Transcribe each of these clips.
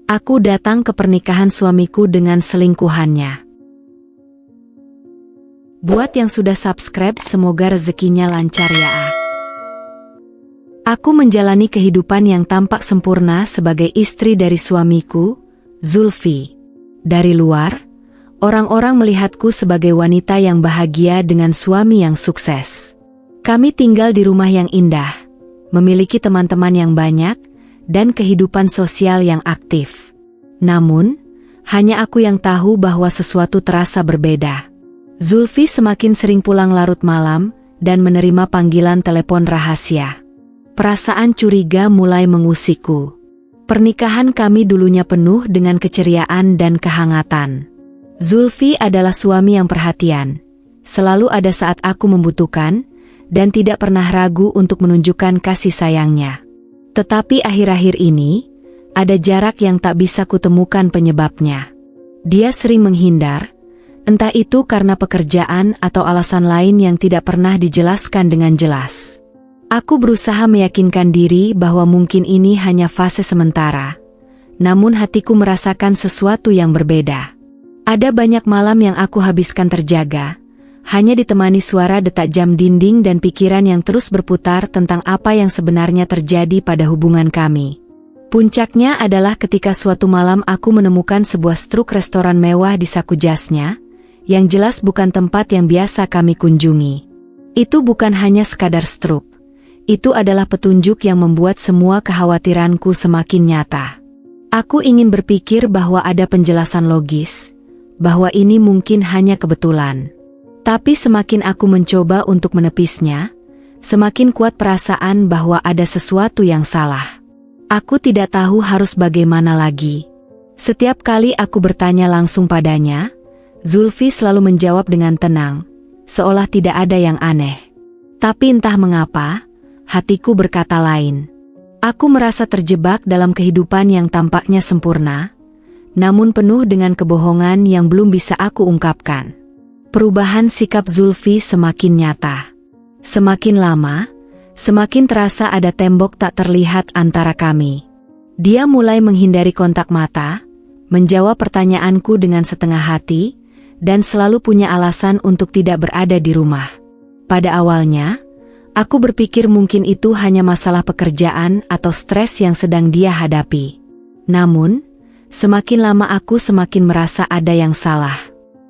Aku datang ke pernikahan suamiku dengan selingkuhannya. Buat yang sudah subscribe, semoga rezekinya lancar ya. Aku menjalani kehidupan yang tampak sempurna sebagai istri dari suamiku, Zulfi. Dari luar, orang-orang melihatku sebagai wanita yang bahagia dengan suami yang sukses. Kami tinggal di rumah yang indah, memiliki teman-teman yang banyak, dan kehidupan sosial yang aktif. Namun, hanya aku yang tahu bahwa sesuatu terasa berbeda. Zulfi semakin sering pulang larut malam dan menerima panggilan telepon rahasia. Perasaan curiga mulai mengusikku. Pernikahan kami dulunya penuh dengan keceriaan dan kehangatan. Zulfi adalah suami yang perhatian, selalu ada saat aku membutuhkan, dan tidak pernah ragu untuk menunjukkan kasih sayangnya. Tetapi akhir-akhir ini, ada jarak yang tak bisa kutemukan penyebabnya. Dia sering menghindar, entah itu karena pekerjaan atau alasan lain yang tidak pernah dijelaskan dengan jelas. Aku berusaha meyakinkan diri bahwa mungkin ini hanya fase sementara, namun hatiku merasakan sesuatu yang berbeda. Ada banyak malam yang aku habiskan terjaga, hanya ditemani suara detak jam dinding dan pikiran yang terus berputar tentang apa yang sebenarnya terjadi pada hubungan kami. Puncaknya adalah ketika suatu malam aku menemukan sebuah struk restoran mewah di saku jasnya, yang jelas bukan tempat yang biasa kami kunjungi. Itu bukan hanya sekadar struk, itu adalah petunjuk yang membuat semua kekhawatiranku semakin nyata. Aku ingin berpikir bahwa ada penjelasan logis, bahwa ini mungkin hanya kebetulan. Tapi semakin aku mencoba untuk menepisnya, semakin kuat perasaan bahwa ada sesuatu yang salah. Aku tidak tahu harus bagaimana lagi. Setiap kali aku bertanya langsung padanya, Zulfi selalu menjawab dengan tenang, seolah tidak ada yang aneh. Tapi entah mengapa, hatiku berkata lain. Aku merasa terjebak dalam kehidupan yang tampaknya sempurna, namun penuh dengan kebohongan yang belum bisa aku ungkapkan. Perubahan sikap Zulfi semakin nyata. Semakin lama, semakin terasa ada tembok tak terlihat antara kami. Dia mulai menghindari kontak mata, menjawab pertanyaanku dengan setengah hati, dan selalu punya alasan untuk tidak berada di rumah. Pada awalnya, aku berpikir mungkin itu hanya masalah pekerjaan atau stres yang sedang dia hadapi. Namun, semakin lama aku semakin merasa ada yang salah.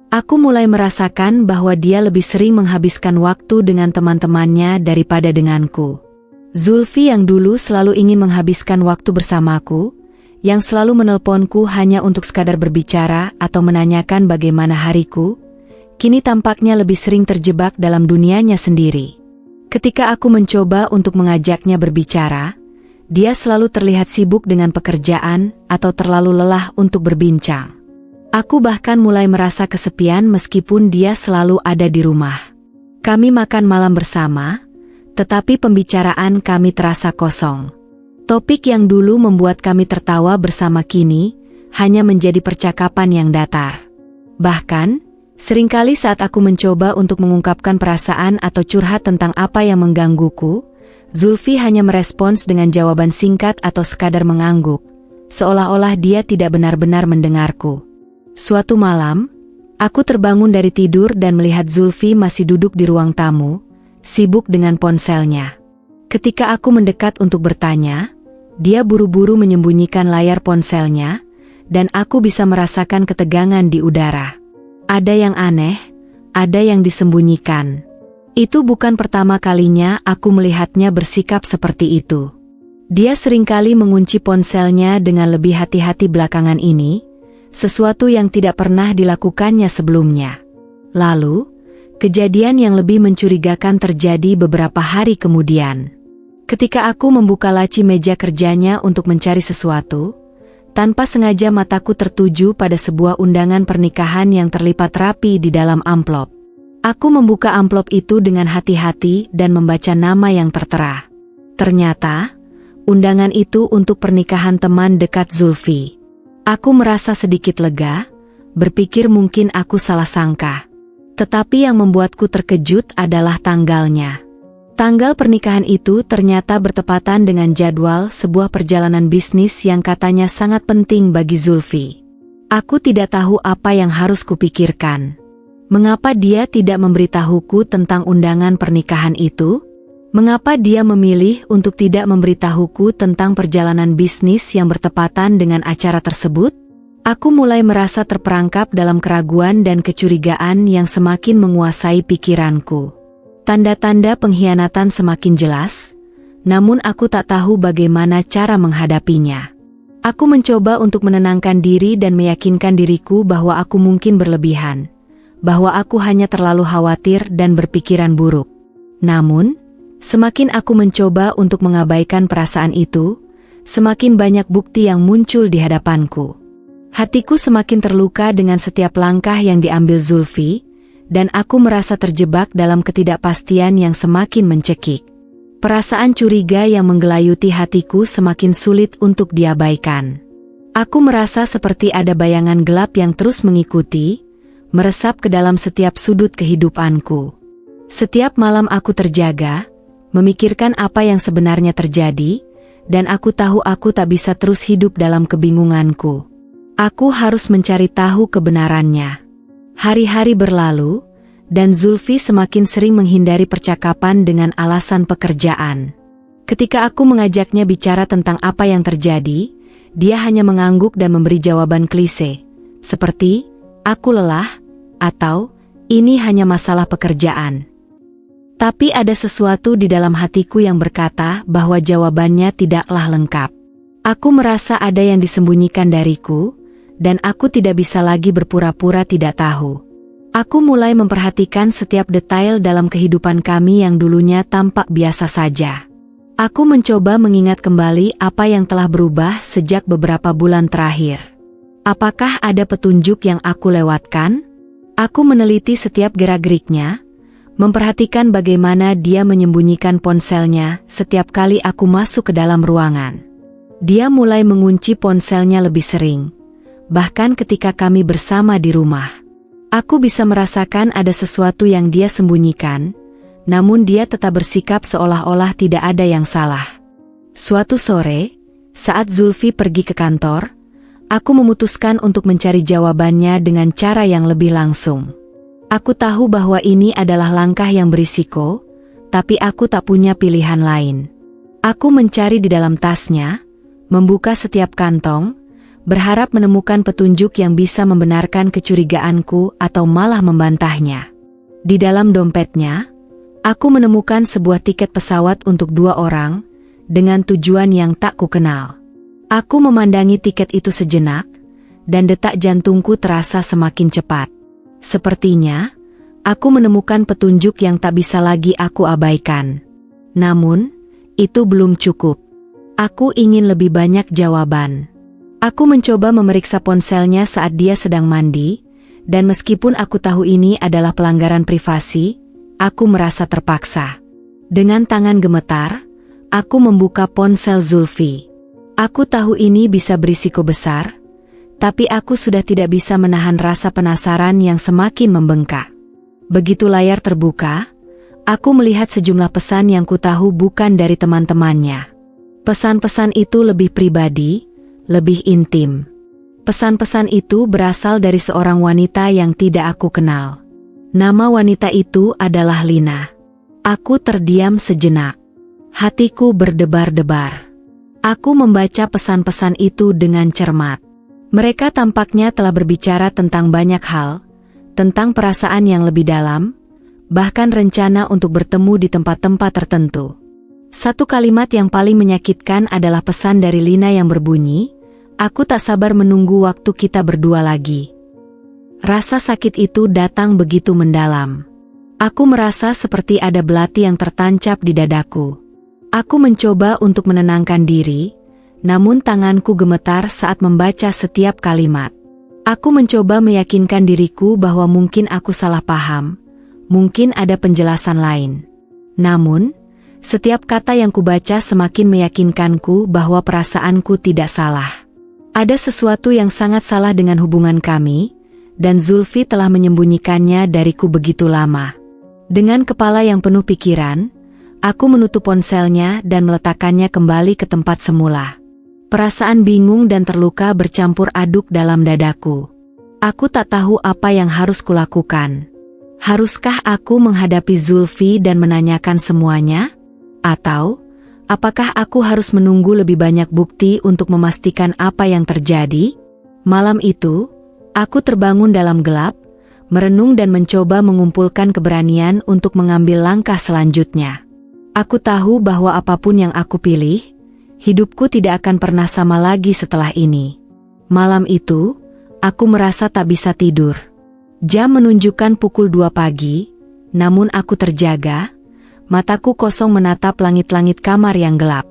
Aku mulai merasakan bahwa dia lebih sering menghabiskan waktu dengan teman-temannya daripada denganku. Zulfi yang dulu selalu ingin menghabiskan waktu bersamaku, yang selalu menelponku hanya untuk sekadar berbicara atau menanyakan bagaimana hariku, kini tampaknya lebih sering terjebak dalam dunianya sendiri. Ketika aku mencoba untuk mengajaknya berbicara, dia selalu terlihat sibuk dengan pekerjaan atau terlalu lelah untuk berbincang. Aku bahkan mulai merasa kesepian meskipun dia selalu ada di rumah. Kami makan malam bersama, tetapi pembicaraan kami terasa kosong. Topik yang dulu membuat kami tertawa bersama kini hanya menjadi percakapan yang datar. Bahkan, seringkali saat aku mencoba untuk mengungkapkan perasaan atau curhat tentang apa yang menggangguku, Zulfi hanya merespons dengan jawaban singkat atau sekadar mengangguk, seolah-olah dia tidak benar-benar mendengarku. Suatu malam, aku terbangun dari tidur dan melihat Zulfi masih duduk di ruang tamu, sibuk dengan ponselnya. Ketika aku mendekat untuk bertanya, dia buru-buru menyembunyikan layar ponselnya, dan aku bisa merasakan ketegangan di udara. Ada yang aneh, ada yang disembunyikan. Itu bukan pertama kalinya aku melihatnya bersikap seperti itu. Dia seringkali mengunci ponselnya dengan lebih hati-hati belakangan ini, sesuatu yang tidak pernah dilakukannya sebelumnya. Lalu, kejadian yang lebih mencurigakan terjadi beberapa hari kemudian. Ketika aku membuka laci meja kerjanya untuk mencari sesuatu, tanpa sengaja mataku tertuju pada sebuah undangan pernikahan yang terlipat rapi di dalam amplop. Aku membuka amplop itu dengan hati-hati dan membaca nama yang tertera. Ternyata, undangan itu untuk pernikahan teman dekat Zulfi. Aku merasa sedikit lega, berpikir mungkin aku salah sangka. Tetapi yang membuatku terkejut adalah tanggalnya. Tanggal pernikahan itu ternyata bertepatan dengan jadwal sebuah perjalanan bisnis yang katanya sangat penting bagi Zulfi. Aku tidak tahu apa yang harus kupikirkan. Mengapa dia tidak memberitahuku tentang undangan pernikahan itu? Mengapa dia memilih untuk tidak memberitahuku tentang perjalanan bisnis yang bertepatan dengan acara tersebut? Aku mulai merasa terperangkap dalam keraguan dan kecurigaan yang semakin menguasai pikiranku. Tanda-tanda pengkhianatan semakin jelas, namun aku tak tahu bagaimana cara menghadapinya. Aku mencoba untuk menenangkan diri dan meyakinkan diriku bahwa aku mungkin berlebihan, bahwa aku hanya terlalu khawatir dan berpikiran buruk. Namun, semakin aku mencoba untuk mengabaikan perasaan itu, semakin banyak bukti yang muncul di hadapanku. Hatiku semakin terluka dengan setiap langkah yang diambil Zulfi, dan aku merasa terjebak dalam ketidakpastian yang semakin mencekik. Perasaan curiga yang menggelayuti hatiku semakin sulit untuk diabaikan. Aku merasa seperti ada bayangan gelap yang terus mengikuti, meresap ke dalam setiap sudut kehidupanku. Setiap malam aku terjaga, memikirkan apa yang sebenarnya terjadi, dan aku tahu aku tak bisa terus hidup dalam kebingunganku. Aku harus mencari tahu kebenarannya. Hari-hari berlalu, dan Zulfi semakin sering menghindari percakapan dengan alasan pekerjaan. Ketika aku mengajaknya bicara tentang apa yang terjadi, dia hanya mengangguk dan memberi jawaban klise, seperti, "Aku lelah," atau, "Ini hanya masalah pekerjaan." Tapi ada sesuatu di dalam hatiku yang berkata bahwa jawabannya tidaklah lengkap. Aku merasa ada yang disembunyikan dariku, dan aku tidak bisa lagi berpura-pura tidak tahu. Aku mulai memperhatikan setiap detail dalam kehidupan kami yang dulunya tampak biasa saja. Aku mencoba mengingat kembali apa yang telah berubah sejak beberapa bulan terakhir. Apakah ada petunjuk yang aku lewatkan? Aku meneliti setiap gerak-geriknya, memperhatikan bagaimana dia menyembunyikan ponselnya setiap kali aku masuk ke dalam ruangan. Dia mulai mengunci ponselnya lebih sering. Bahkan ketika kami bersama di rumah, aku bisa merasakan ada sesuatu yang dia sembunyikan, namun dia tetap bersikap seolah-olah tidak ada yang salah. Suatu sore, saat Zulfi pergi ke kantor, aku memutuskan untuk mencari jawabannya dengan cara yang lebih langsung. Aku tahu bahwa ini adalah langkah yang berisiko, tapi aku tak punya pilihan lain. Aku mencari di dalam tasnya, membuka setiap kantong, berharap menemukan petunjuk yang bisa membenarkan kecurigaanku atau malah membantahnya. Di dalam dompetnya, aku menemukan sebuah tiket pesawat untuk 2 orang, dengan tujuan yang tak kukenal. Aku memandangi tiket itu sejenak, dan detak jantungku terasa semakin cepat. Sepertinya, aku menemukan petunjuk yang tak bisa lagi aku abaikan. Namun, itu belum cukup. Aku ingin lebih banyak jawaban. Aku mencoba memeriksa ponselnya saat dia sedang mandi, dan meskipun aku tahu ini adalah pelanggaran privasi, aku merasa terpaksa. Dengan tangan gemetar, aku membuka ponsel Zulfi. Aku tahu ini bisa berisiko besar, tapi aku sudah tidak bisa menahan rasa penasaran yang semakin membengkak. Begitu layar terbuka, aku melihat sejumlah pesan yang kutahu bukan dari teman-temannya. Pesan-pesan itu lebih pribadi, lebih intim. Pesan-pesan itu berasal dari seorang wanita yang tidak aku kenal. Nama wanita itu adalah Lina. Aku terdiam sejenak. Hatiku berdebar-debar. Aku membaca pesan-pesan itu dengan cermat. Mereka tampaknya telah berbicara tentang banyak hal, tentang perasaan yang lebih dalam, bahkan rencana untuk bertemu di tempat-tempat tertentu. Satu kalimat yang paling menyakitkan adalah pesan dari Lina yang berbunyi, "Aku tak sabar menunggu waktu kita berdua lagi." Rasa sakit itu datang begitu mendalam. Aku merasa seperti ada belati yang tertancap di dadaku. Aku mencoba untuk menenangkan diri, namun tanganku gemetar saat membaca setiap kalimat. Aku mencoba meyakinkan diriku bahwa mungkin aku salah paham, mungkin ada penjelasan lain. Namun, setiap kata yang kubaca semakin meyakinkanku bahwa perasaanku tidak salah. Ada sesuatu yang sangat salah dengan hubungan kami, dan Zulfi telah menyembunyikannya dariku begitu lama. Dengan kepala yang penuh pikiran, Aku menutup ponselnya dan meletakkannya kembali ke tempat semula. Perasaan bingung dan terluka bercampur aduk dalam dadaku. Aku tak tahu apa yang harus kulakukan. Haruskah aku menghadapi Zulfi dan menanyakan semuanya? Atau, apakah aku harus menunggu lebih banyak bukti untuk memastikan apa yang terjadi? Malam itu, aku terbangun dalam gelap, merenung dan mencoba mengumpulkan keberanian untuk mengambil langkah selanjutnya. Aku tahu bahwa apapun yang aku pilih, hidupku tidak akan pernah sama lagi setelah ini. Malam itu, aku merasa tak bisa tidur. Jam menunjukkan pukul 2 pagi, namun aku terjaga, mataku kosong menatap langit-langit kamar yang gelap.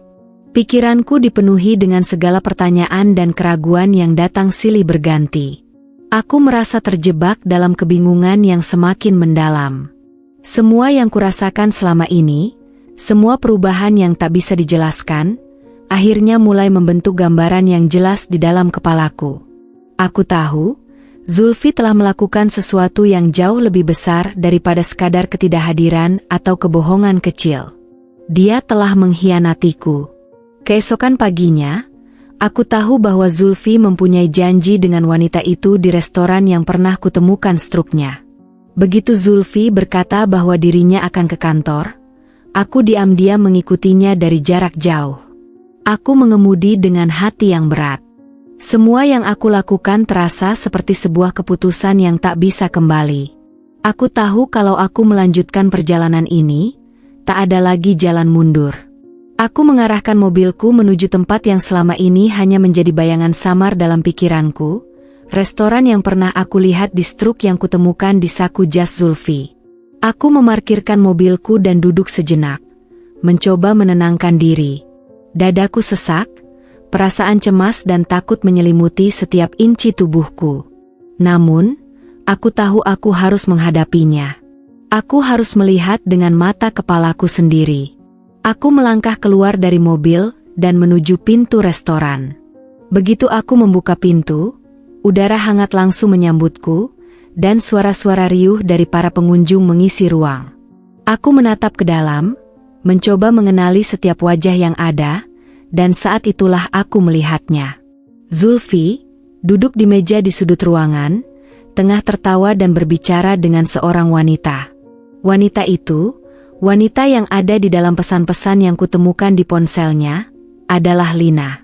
Pikiranku dipenuhi dengan segala pertanyaan dan keraguan yang datang silih berganti. Aku merasa terjebak dalam kebingungan yang semakin mendalam. Semua yang kurasakan selama ini, semua perubahan yang tak bisa dijelaskan, akhirnya mulai membentuk gambaran yang jelas di dalam kepalaku. Aku tahu, Zulfi telah melakukan sesuatu yang jauh lebih besar daripada sekadar ketidakhadiran atau kebohongan kecil. Dia telah mengkhianatiku. Keesokan paginya, aku tahu bahwa Zulfi mempunyai janji dengan wanita itu di restoran yang pernah kutemukan struknya. Begitu Zulfi berkata bahwa dirinya akan ke kantor, aku diam-diam mengikutinya dari jarak jauh. Aku mengemudi dengan hati yang berat. Semua yang aku lakukan terasa seperti sebuah keputusan yang tak bisa kembali. Aku tahu kalau aku melanjutkan perjalanan ini, tak ada lagi jalan mundur. Aku mengarahkan mobilku menuju tempat yang selama ini hanya menjadi bayangan samar dalam pikiranku, restoran yang pernah aku lihat di struk yang kutemukan di saku jas Zulfi. Aku memarkirkan mobilku dan duduk sejenak, mencoba menenangkan diri. Dadaku sesak, perasaan cemas dan takut menyelimuti setiap inci tubuhku. Namun, aku tahu aku harus menghadapinya. Aku harus melihat dengan mata kepalaku sendiri. Aku melangkah keluar dari mobil dan menuju pintu restoran. Begitu aku membuka pintu, udara hangat langsung menyambutku, dan suara-suara riuh dari para pengunjung mengisi ruang. Aku menatap ke dalam, mencoba mengenali setiap wajah yang ada, dan saat itulah aku melihatnya. Zulfi, duduk di meja di sudut ruangan, tengah tertawa dan berbicara dengan seorang wanita. Wanita itu, wanita yang ada di dalam pesan-pesan yang kutemukan di ponselnya, adalah Lina.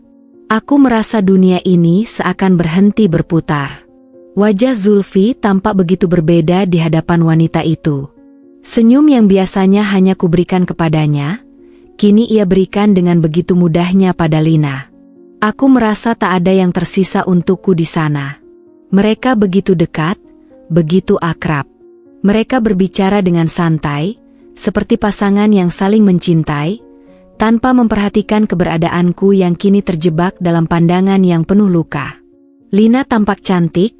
Aku merasa dunia ini seakan berhenti berputar. Wajah Zulfi tampak begitu berbeda di hadapan wanita itu. Senyum yang biasanya hanya kuberikan kepadanya, kini ia berikan dengan begitu mudahnya pada Lina. Aku merasa tak ada yang tersisa untukku di sana. Mereka begitu dekat, begitu akrab. Mereka berbicara dengan santai, seperti pasangan yang saling mencintai, tanpa memperhatikan keberadaanku yang kini terjebak dalam pandangan yang penuh luka. Lina tampak cantik,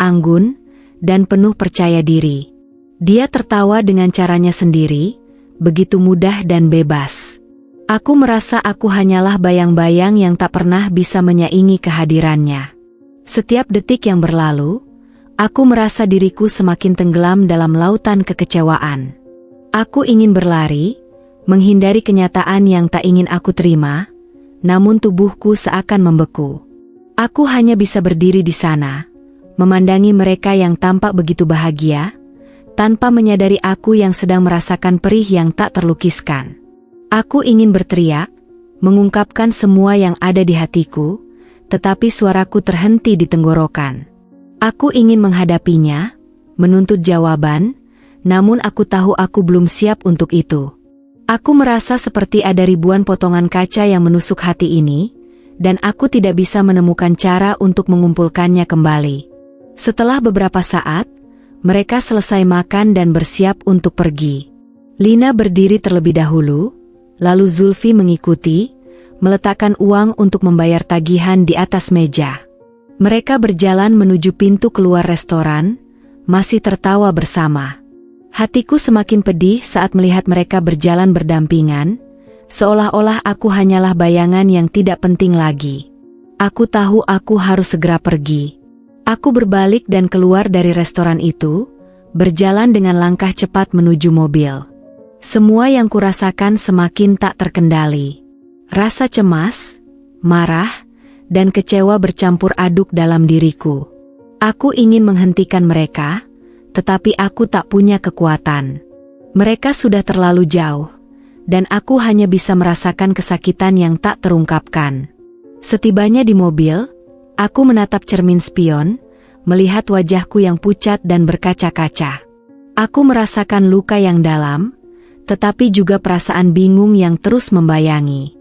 anggun, dan penuh percaya diri. Dia tertawa dengan caranya sendiri, begitu mudah dan bebas. Aku merasa aku hanyalah bayang-bayang yang tak pernah bisa menyaingi kehadirannya. Setiap detik yang berlalu, aku merasa diriku semakin tenggelam dalam lautan kekecewaan. Aku ingin berlari, menghindari kenyataan yang tak ingin aku terima, namun tubuhku seakan membeku. Aku hanya bisa berdiri di sana, memandangi mereka yang tampak begitu bahagia, tanpa menyadari aku yang sedang merasakan perih yang tak terlukiskan. Aku ingin berteriak, mengungkapkan semua yang ada di hatiku, tetapi suaraku terhenti di tenggorokan. Aku ingin menghadapinya, menuntut jawaban, namun aku tahu aku belum siap untuk itu. Aku merasa seperti ada ribuan potongan kaca yang menusuk hati ini, dan aku tidak bisa menemukan cara untuk mengumpulkannya kembali. Setelah beberapa saat, mereka selesai makan dan bersiap untuk pergi. Lina berdiri terlebih dahulu, lalu Zulfi mengikuti, meletakkan uang untuk membayar tagihan di atas meja. Mereka berjalan menuju pintu keluar restoran, masih tertawa bersama. Hatiku semakin pedih saat melihat mereka berjalan berdampingan, seolah-olah aku hanyalah bayangan yang tidak penting lagi. Aku tahu aku harus segera pergi. Aku berbalik dan keluar dari restoran itu, berjalan dengan langkah cepat menuju mobil. Semua yang kurasakan semakin tak terkendali. Rasa cemas, marah, dan kecewa bercampur aduk dalam diriku. Aku ingin menghentikan mereka, tetapi aku tak punya kekuatan. Mereka sudah terlalu jauh, dan aku hanya bisa merasakan kesakitan yang tak terungkapkan. Setibanya di mobil, aku menatap cermin spion, melihat wajahku yang pucat dan berkaca-kaca. Aku merasakan luka yang dalam, tetapi juga perasaan bingung yang terus membayangi.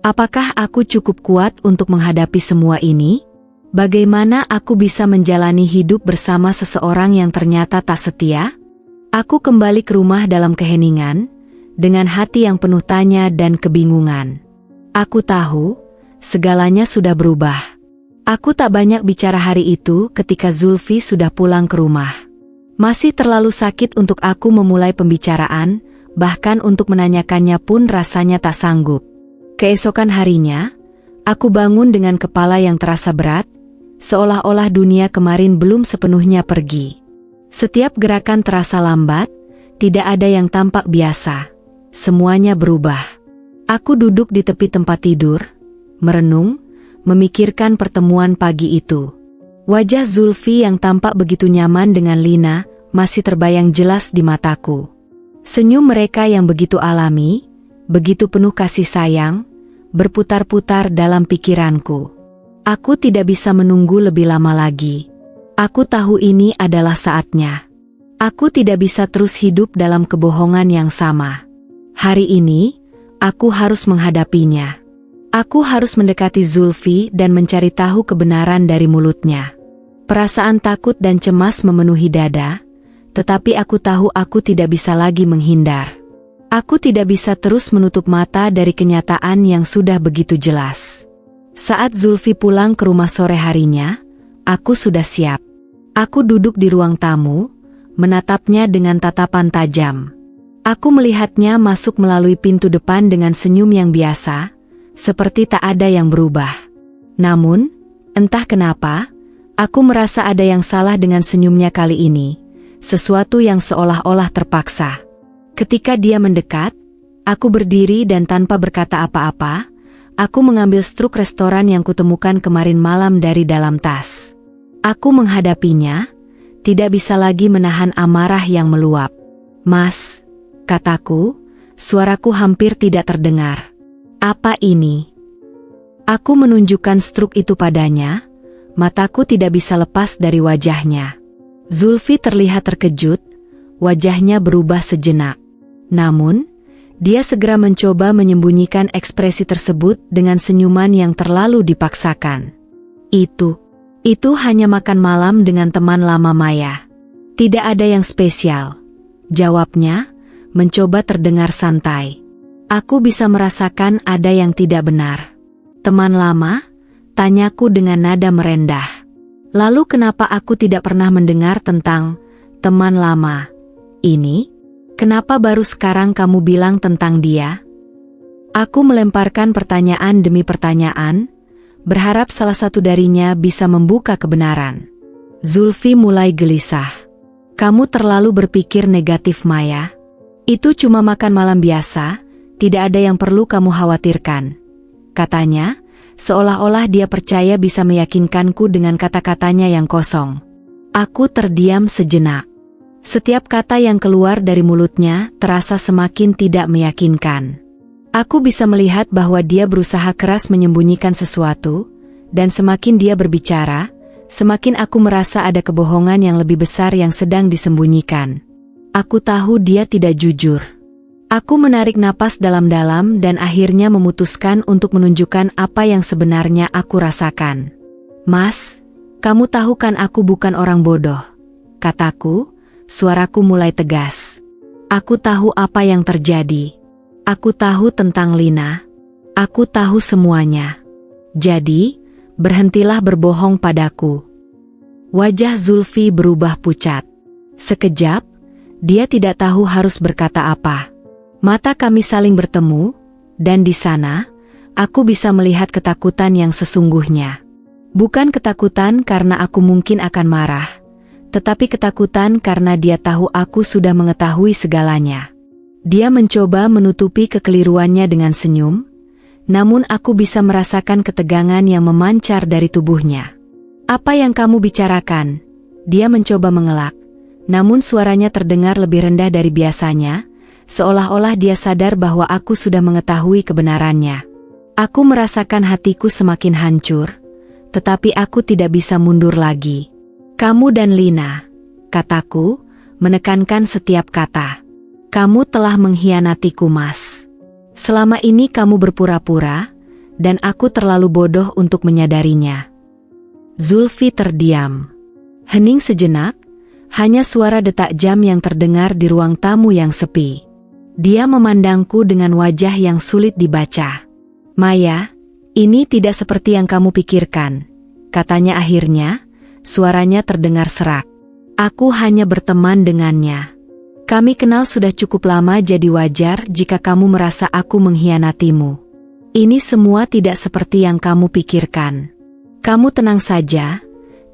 Apakah aku cukup kuat untuk menghadapi semua ini? Bagaimana aku bisa menjalani hidup bersama seseorang yang ternyata tak setia? Aku kembali ke rumah dalam keheningan, dengan hati yang penuh tanya dan kebingungan. Aku tahu, segalanya sudah berubah. Aku tak banyak bicara hari itu ketika Zulfi sudah pulang ke rumah. Masih terlalu sakit untuk aku memulai pembicaraan, bahkan untuk menanyakannya pun rasanya tak sanggup. Keesokan harinya, aku bangun dengan kepala yang terasa berat, seolah-olah dunia kemarin belum sepenuhnya pergi. Setiap gerakan terasa lambat, tidak ada yang tampak biasa. Semuanya berubah. Aku duduk di tepi tempat tidur, merenung, memikirkan pertemuan pagi itu. Wajah Zulfi yang tampak begitu nyaman dengan Lina masih terbayang jelas di mataku. Senyum mereka yang begitu alami, begitu penuh kasih sayang, berputar-putar dalam pikiranku. Aku tidak bisa menunggu lebih lama lagi. Aku tahu ini adalah saatnya. Aku tidak bisa terus hidup dalam kebohongan yang sama. Hari ini, aku harus menghadapinya. Aku harus mendekati Zulfi dan mencari tahu kebenaran dari mulutnya. Perasaan takut dan cemas memenuhi dada, tetapi aku tahu aku tidak bisa lagi menghindar. Aku tidak bisa terus menutup mata dari kenyataan yang sudah begitu jelas. Saat Zulfi pulang ke rumah sore harinya, aku sudah siap. Aku duduk di ruang tamu, menatapnya dengan tatapan tajam. Aku melihatnya masuk melalui pintu depan dengan senyum yang biasa, seperti tak ada yang berubah. Namun, entah kenapa, aku merasa ada yang salah dengan senyumnya kali ini, sesuatu yang seolah-olah terpaksa. Ketika dia mendekat, aku berdiri dan tanpa berkata apa-apa, aku mengambil struk restoran yang kutemukan kemarin malam dari dalam tas. Aku menghadapinya, tidak bisa lagi menahan amarah yang meluap. "Mas," kataku, suaraku hampir tidak terdengar. "Apa ini?" Aku menunjukkan struk itu padanya, mataku tidak bisa lepas dari wajahnya. Zulfi terlihat terkejut, wajahnya berubah sejenak. Namun, dia segera mencoba menyembunyikan ekspresi tersebut dengan senyuman yang terlalu dipaksakan. Itu hanya makan malam dengan teman lama Maya. Tidak ada yang spesial, jawabnya, mencoba terdengar santai. Aku bisa merasakan ada yang tidak benar. "Teman lama?" tanyaku dengan nada merendah. Lalu kenapa aku tidak pernah mendengar tentang teman lama ini? Kenapa baru sekarang kamu bilang tentang dia? Aku melemparkan pertanyaan demi pertanyaan, berharap salah satu darinya bisa membuka kebenaran. Zulfi mulai gelisah. "Kamu terlalu berpikir negatif, Maya. Itu cuma makan malam biasa, tidak ada yang perlu kamu khawatirkan," katanya, seolah-olah dia percaya bisa meyakinkanku dengan kata-katanya yang kosong. Aku terdiam sejenak. Setiap kata yang keluar dari mulutnya terasa semakin tidak meyakinkan. Aku bisa melihat bahwa dia berusaha keras menyembunyikan sesuatu, dan semakin dia berbicara, semakin aku merasa ada kebohongan yang lebih besar yang sedang disembunyikan. Aku tahu dia tidak jujur. Aku menarik napas dalam-dalam dan akhirnya memutuskan untuk menunjukkan apa yang sebenarnya aku rasakan. "Mas, kamu tahu kan aku bukan orang bodoh," kataku, suaraku mulai tegas. "Aku tahu apa yang terjadi. Aku tahu tentang Lina. Aku tahu semuanya. Jadi, berhentilah berbohong padaku." Wajah Zulfi berubah pucat. Sekejap, dia tidak tahu harus berkata apa. Mata kami saling bertemu, dan di sana, aku bisa melihat ketakutan yang sesungguhnya. Bukan ketakutan karena aku mungkin akan marah, tetapi ketakutan karena dia tahu aku sudah mengetahui segalanya. Dia mencoba menutupi kekeliruannya dengan senyum, namun aku bisa merasakan ketegangan yang memancar dari tubuhnya. Apa yang kamu bicarakan? Dia mencoba mengelak, namun suaranya terdengar lebih rendah dari biasanya, seolah-olah dia sadar bahwa aku sudah mengetahui kebenarannya. Aku merasakan hatiku semakin hancur, tetapi aku tidak bisa mundur lagi. Kamu dan Lina, kataku, menekankan setiap kata. Kamu telah mengkhianatiku, Mas. Selama ini kamu berpura-pura, dan aku terlalu bodoh untuk menyadarinya. Zulfi terdiam. Hening sejenak, hanya suara detak jam yang terdengar di ruang tamu yang sepi. Dia memandangku dengan wajah yang sulit dibaca. Maya, ini tidak seperti yang kamu pikirkan, katanya akhirnya, suaranya terdengar serak. Aku hanya berteman dengannya. Kami kenal sudah cukup lama, jadi wajar jika kamu merasa aku mengkhianatimu. Ini semua tidak seperti yang kamu pikirkan. Kamu tenang saja,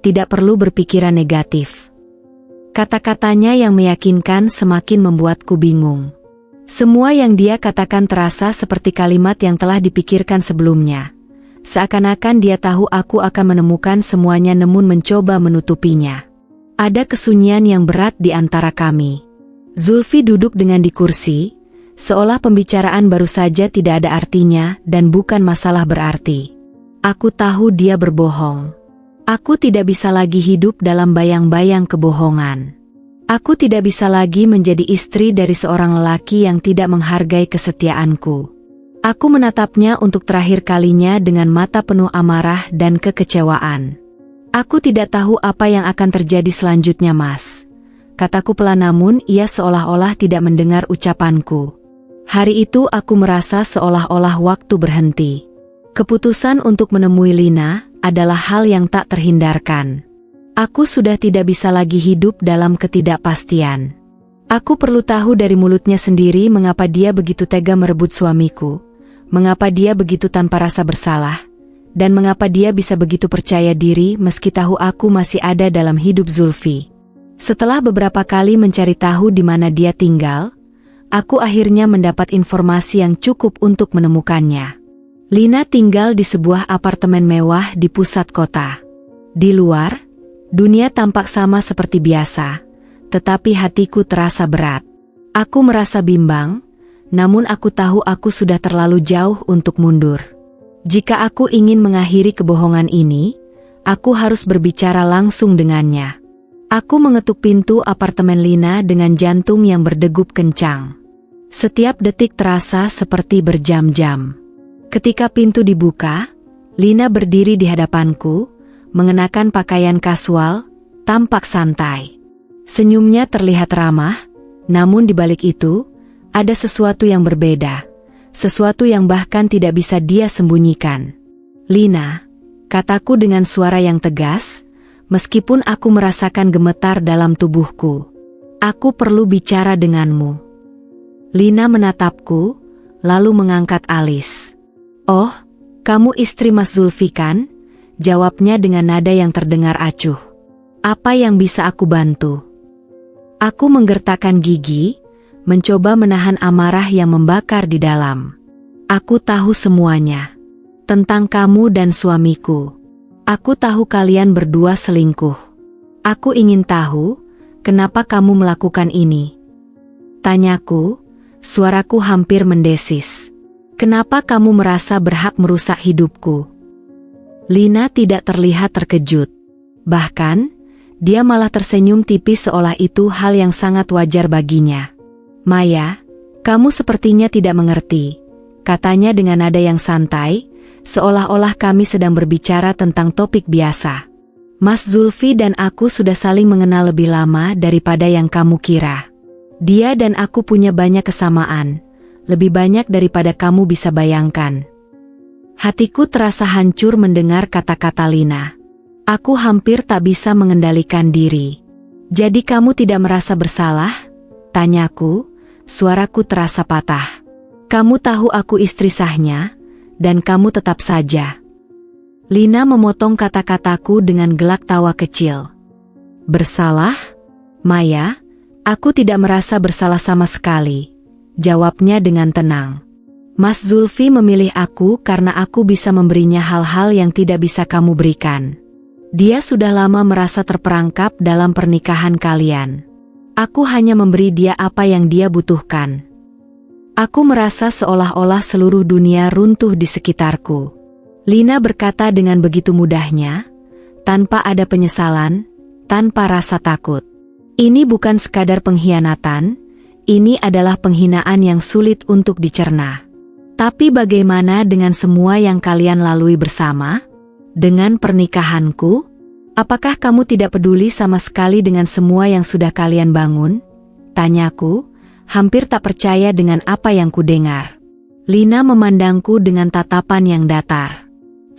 tidak perlu berpikiran negatif. Kata-katanya yang meyakinkan semakin membuatku bingung. Semua yang dia katakan terasa seperti kalimat yang telah dipikirkan sebelumnya. Seakan-akan dia tahu aku akan menemukan semuanya namun mencoba menutupinya. Ada kesunyian yang berat di antara kami. Zulfi duduk dengan di kursi, seolah pembicaraan baru saja tidak ada artinya dan bukan masalah berarti. Aku tahu dia berbohong. Aku tidak bisa lagi hidup dalam bayang-bayang kebohongan. Aku tidak bisa lagi menjadi istri dari seorang lelaki yang tidak menghargai kesetiaanku. Aku menatapnya untuk terakhir kalinya dengan mata penuh amarah dan kekecewaan. Aku tidak tahu apa yang akan terjadi selanjutnya, Mas. Kataku pelan namun ia seolah-olah tidak mendengar ucapanku. Hari itu aku merasa seolah-olah waktu berhenti. Keputusan untuk menemui Lina adalah hal yang tak terhindarkan. Aku sudah tidak bisa lagi hidup dalam ketidakpastian. Aku perlu tahu dari mulutnya sendiri mengapa dia begitu tega merebut suamiku, mengapa dia begitu tanpa rasa bersalah, dan mengapa dia bisa begitu percaya diri meski tahu aku masih ada dalam hidup Zulfi. Setelah beberapa kali mencari tahu di mana dia tinggal, aku akhirnya mendapat informasi yang cukup untuk menemukannya. Lina tinggal di sebuah apartemen mewah di pusat kota. Di luar, dunia tampak sama seperti biasa, tetapi hatiku terasa berat. Aku merasa bimbang, namun aku tahu aku sudah terlalu jauh untuk mundur. Jika aku ingin mengakhiri kebohongan ini, aku harus berbicara langsung dengannya. Aku mengetuk pintu apartemen Lina dengan jantung yang berdegup kencang. Setiap detik terasa seperti berjam-jam. Ketika pintu dibuka, Lina berdiri di hadapanku, mengenakan pakaian kasual, tampak santai. Senyumnya terlihat ramah, namun di balik itu, ada sesuatu yang berbeda. Sesuatu yang bahkan tidak bisa dia sembunyikan. Lina, kataku dengan suara yang tegas, meskipun aku merasakan gemetar dalam tubuhku. Aku perlu bicara denganmu. Lina menatapku, lalu mengangkat alis. Oh, kamu istri Mas Zulfi kan? Jawabnya dengan nada yang terdengar acuh. Apa yang bisa aku bantu? Aku menggertakkan gigi, mencoba menahan amarah yang membakar di dalam. Aku tahu semuanya. Tentang kamu dan suamiku. Aku tahu kalian berdua selingkuh. Aku ingin tahu, kenapa kamu melakukan ini? Tanyaku, suaraku hampir mendesis. Kenapa kamu merasa berhak merusak hidupku? Lina tidak terlihat terkejut. Bahkan, dia malah tersenyum tipis seolah itu hal yang sangat wajar baginya. Maya, kamu sepertinya tidak mengerti, katanya dengan nada yang santai, seolah-olah kami sedang berbicara tentang topik biasa. Mas Zulfi dan aku sudah saling mengenal lebih lama daripada yang kamu kira. Dia dan aku punya banyak kesamaan, lebih banyak daripada kamu bisa bayangkan. Hatiku terasa hancur mendengar kata-kata Lina. Aku hampir tak bisa mengendalikan diri. Jadi kamu tidak merasa bersalah? Tanyaku, suaraku terasa patah. Kamu tahu aku istri sahnya, dan kamu tetap saja. Lina memotong kata-kataku dengan gelak tawa kecil. Bersalah? Maya, aku tidak merasa bersalah sama sekali. jawabnya dengan tenang. Mas Zulfi memilih aku karena aku bisa memberinya hal-hal yang tidak bisa kamu berikan. Dia sudah lama merasa terperangkap dalam pernikahan kalian. Aku hanya memberi dia apa yang dia butuhkan. Aku merasa seolah-olah seluruh dunia runtuh di sekitarku. Lina berkata dengan begitu mudahnya, tanpa ada penyesalan, tanpa rasa takut. Ini bukan sekadar pengkhianatan, ini adalah penghinaan yang sulit untuk dicerna. Tapi bagaimana dengan semua yang kalian lalui bersama? Dengan pernikahanku? Apakah kamu tidak peduli sama sekali dengan semua yang sudah kalian bangun? Tanyaku, hampir tak percaya dengan apa yang kudengar. Lina memandangku dengan tatapan yang datar.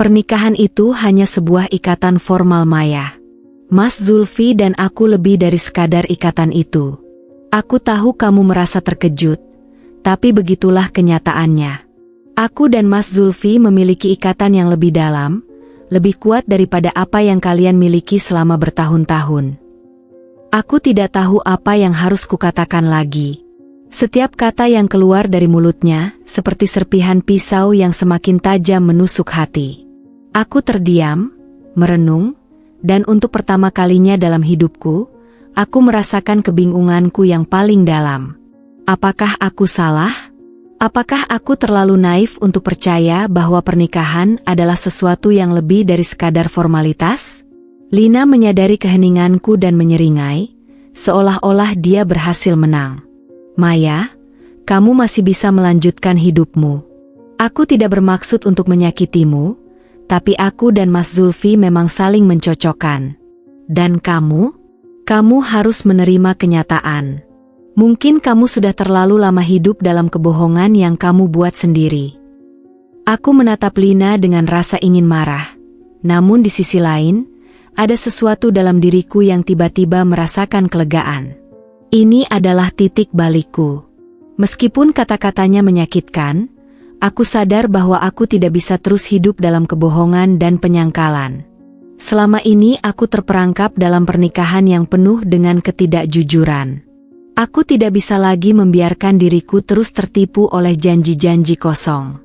Pernikahan itu hanya sebuah ikatan formal maya. Mas Zulfi dan aku lebih dari sekadar ikatan itu. Aku tahu kamu merasa terkejut, tapi begitulah kenyataannya. Aku dan Mas Zulfi memiliki ikatan yang lebih dalam, lebih kuat daripada apa yang kalian miliki selama bertahun-tahun. Aku tidak tahu apa yang harus kukatakan lagi. Setiap kata yang keluar dari mulutnya, seperti serpihan pisau yang semakin tajam menusuk hati. Aku terdiam, merenung, dan untuk pertama kalinya dalam hidupku, aku merasakan kebingunganku yang paling dalam. Apakah aku salah? Apakah aku terlalu naif untuk percaya bahwa pernikahan adalah sesuatu yang lebih dari sekadar formalitas? Lina menyadari keheninganku dan menyeringai, seolah-olah dia berhasil menang. Maya, kamu masih bisa melanjutkan hidupmu. Aku tidak bermaksud untuk menyakitimu, tapi aku dan Mas Zulfi memang saling mencocokkan. Dan kamu harus menerima kenyataan. Mungkin kamu sudah terlalu lama hidup dalam kebohongan yang kamu buat sendiri. Aku menatap Lina dengan rasa ingin marah. Namun di sisi lain, ada sesuatu dalam diriku yang tiba-tiba merasakan kelegaan. Ini adalah titik balikku. Meskipun kata-katanya menyakitkan, aku sadar bahwa aku tidak bisa terus hidup dalam kebohongan dan penyangkalan. Selama ini aku terperangkap dalam pernikahan yang penuh dengan ketidakjujuran. Aku tidak bisa lagi membiarkan diriku terus tertipu oleh janji-janji kosong.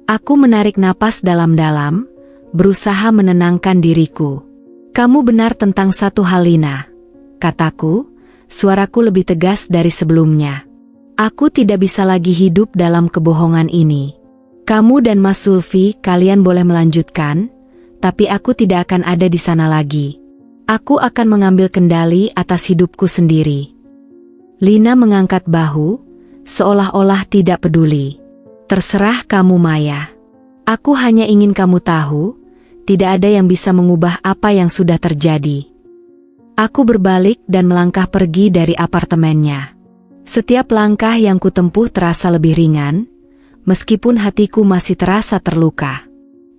Aku menarik napas dalam-dalam, berusaha menenangkan diriku. Kamu benar tentang satu hal, Lina, kataku, suaraku lebih tegas dari sebelumnya. Aku tidak bisa lagi hidup dalam kebohongan ini. Kamu dan Mas Zulfi, kalian boleh melanjutkan, tapi aku tidak akan ada di sana lagi. Aku akan mengambil kendali atas hidupku sendiri. Lina mengangkat bahu, seolah-olah tidak peduli. Terserah kamu, Maya. Aku hanya ingin kamu tahu, tidak ada yang bisa mengubah apa yang sudah terjadi. Aku berbalik dan melangkah pergi dari apartemennya. Setiap langkah yang kutempuh terasa lebih ringan, meskipun hatiku masih terasa terluka.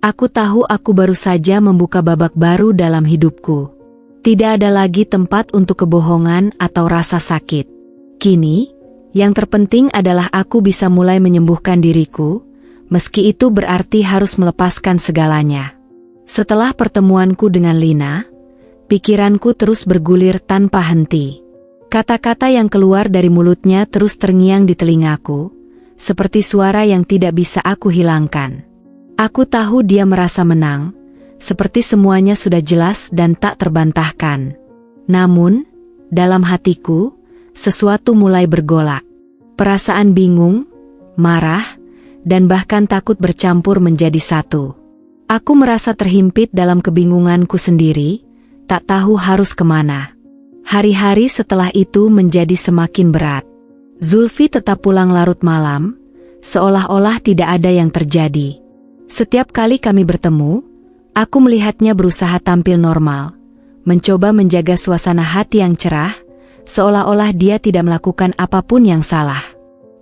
Aku tahu aku baru saja membuka babak baru dalam hidupku. Tidak ada lagi tempat untuk kebohongan atau rasa sakit. Kini, yang terpenting adalah aku bisa mulai menyembuhkan diriku, meski itu berarti harus melepaskan segalanya. Setelah pertemuanku dengan Lina, pikiranku terus bergulir tanpa henti. Kata-kata yang keluar dari mulutnya terus terngiang di telingaku, seperti suara yang tidak bisa aku hilangkan. Aku tahu dia merasa menang, seperti semuanya sudah jelas dan tak terbantahkan. Namun, dalam hatiku, sesuatu mulai bergolak. Perasaan bingung, marah, dan bahkan takut bercampur menjadi satu. Aku merasa terhimpit dalam kebingunganku sendiri, tak tahu harus kemana. Hari-hari setelah itu menjadi semakin berat. Zulfi tetap pulang larut malam, seolah-olah tidak ada yang terjadi. Setiap kali kami bertemu, aku melihatnya berusaha tampil normal, mencoba menjaga suasana hati yang cerah, seolah-olah dia tidak melakukan apapun yang salah.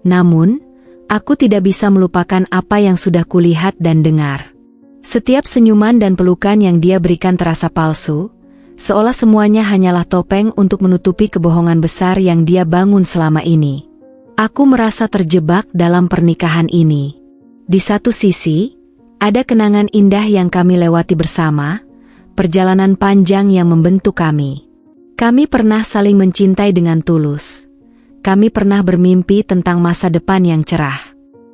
Namun, aku tidak bisa melupakan apa yang sudah kulihat dan dengar. Setiap senyuman dan pelukan yang dia berikan terasa palsu, seolah semuanya hanyalah topeng untuk menutupi kebohongan besar yang dia bangun selama ini. Aku merasa terjebak dalam pernikahan ini. Di satu sisi, ada kenangan indah yang kami lewati bersama, perjalanan panjang yang membentuk kami. Kami pernah saling mencintai dengan tulus. kami pernah bermimpi tentang masa depan yang cerah.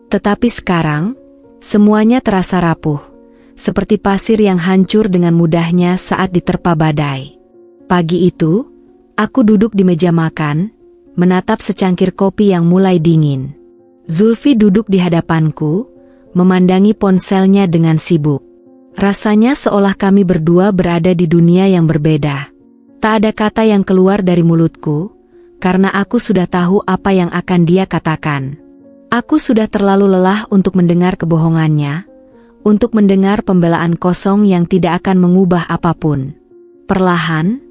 Tetapi sekarang, semuanya terasa rapuh, seperti pasir yang hancur dengan mudahnya saat diterpa badai. Pagi itu, aku duduk di meja makan, menatap secangkir kopi yang mulai dingin. Zulfi duduk di hadapanku, memandangi ponselnya dengan sibuk. Rasanya seolah kami berdua berada di dunia yang berbeda. Tak ada kata yang keluar dari mulutku, karena aku sudah tahu apa yang akan dia katakan. Aku sudah terlalu lelah untuk mendengar kebohongannya, untuk mendengar pembelaan kosong yang tidak akan mengubah apapun. Perlahan,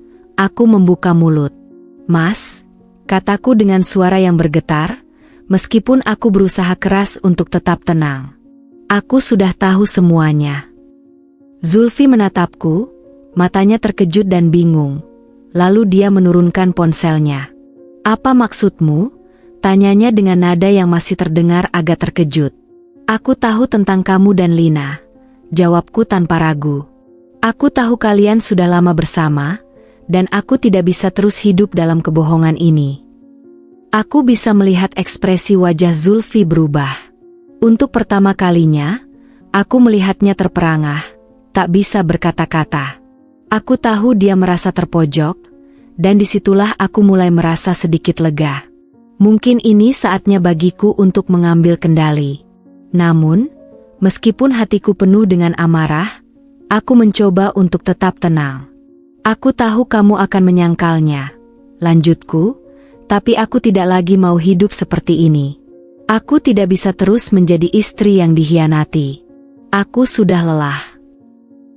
aku membuka mulut. "Mas," kataku dengan suara yang bergetar, meskipun aku berusaha keras untuk tetap tenang. "Aku sudah tahu semuanya." Zulfi menatapku, matanya terkejut dan bingung. Lalu dia menurunkan ponselnya. "Apa maksudmu?" tanyanya dengan nada yang masih terdengar agak terkejut. "Aku tahu tentang kamu dan Lina," jawabku tanpa ragu. "Aku tahu kalian sudah lama bersama, dan aku tidak bisa terus hidup dalam kebohongan ini." Aku bisa melihat ekspresi wajah Zulfi berubah. Untuk pertama kalinya, aku melihatnya terperangah, tak bisa berkata-kata. Aku tahu dia merasa terpojok, dan disitulah aku mulai merasa sedikit lega. Mungkin ini saatnya bagiku untuk mengambil kendali. Namun, meskipun hatiku penuh dengan amarah, aku mencoba untuk tetap tenang. "Aku tahu kamu akan menyangkalnya," lanjutku, "tapi aku tidak lagi mau hidup seperti ini. Aku tidak bisa terus menjadi istri yang dikhianati. Aku sudah lelah."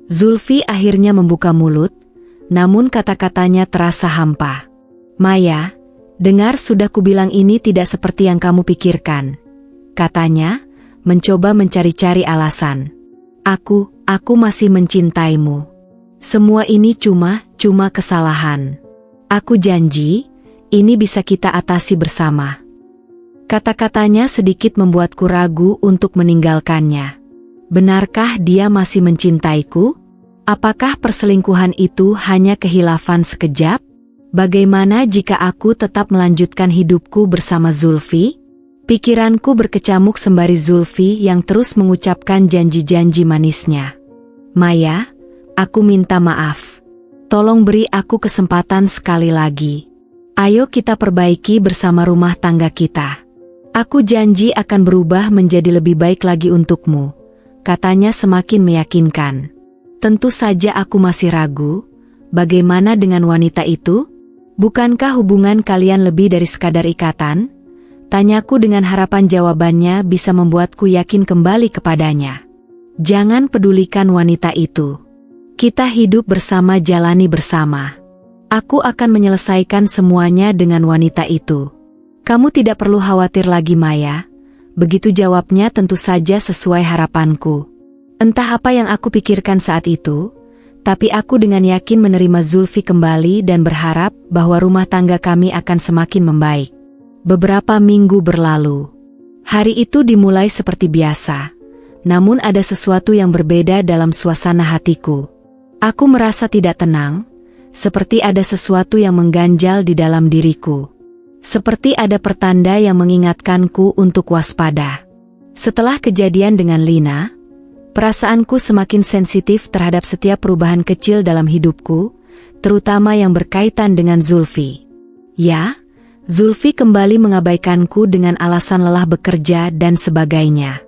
Zulfi akhirnya membuka mulut, namun kata-katanya terasa hampa. "Maya, dengar, sudah kubilang ini tidak seperti yang kamu pikirkan," katanya, mencoba mencari-cari alasan. Aku masih mencintaimu. Semua ini cuma kesalahan. Aku janji, ini bisa kita atasi bersama." Kata-katanya sedikit membuatku ragu untuk meninggalkannya. Benarkah dia masih mencintaiku? Apakah perselingkuhan itu hanya kehilafan sekejap? Bagaimana jika aku tetap melanjutkan hidupku bersama Zulfi? Pikiranku berkecamuk sembari Zulfi yang terus mengucapkan janji-janji manisnya. "Maya, aku minta maaf. Tolong beri aku kesempatan sekali lagi. Ayo kita perbaiki bersama rumah tangga kita. Aku janji akan berubah menjadi lebih baik lagi untukmu," katanya semakin meyakinkan. Tentu saja aku masih ragu. Bagaimana dengan wanita itu? Bukankah hubungan kalian lebih dari sekadar ikatan? Tanyaku dengan harapan jawabannya bisa membuatku yakin kembali kepadanya. "Jangan pedulikan wanita itu. Kita hidup bersama, jalani bersama. Aku akan menyelesaikan semuanya dengan wanita itu. Kamu tidak perlu khawatir lagi, Maya." Begitu jawabnya, tentu saja sesuai harapanku. Entah apa yang aku pikirkan saat itu, tapi aku dengan yakin menerima Zulfi kembali dan berharap bahwa rumah tangga kami akan semakin membaik. Beberapa minggu berlalu. Hari itu dimulai seperti biasa, namun ada sesuatu yang berbeda dalam suasana hatiku. Aku merasa tidak tenang, seperti ada sesuatu yang mengganjal di dalam diriku. Seperti ada pertanda yang mengingatkanku untuk waspada. Setelah kejadian dengan Lina, perasaanku semakin sensitif terhadap setiap perubahan kecil dalam hidupku, terutama yang berkaitan dengan Zulfi. Ya, Zulfi kembali mengabaikanku dengan alasan lelah bekerja dan sebagainya.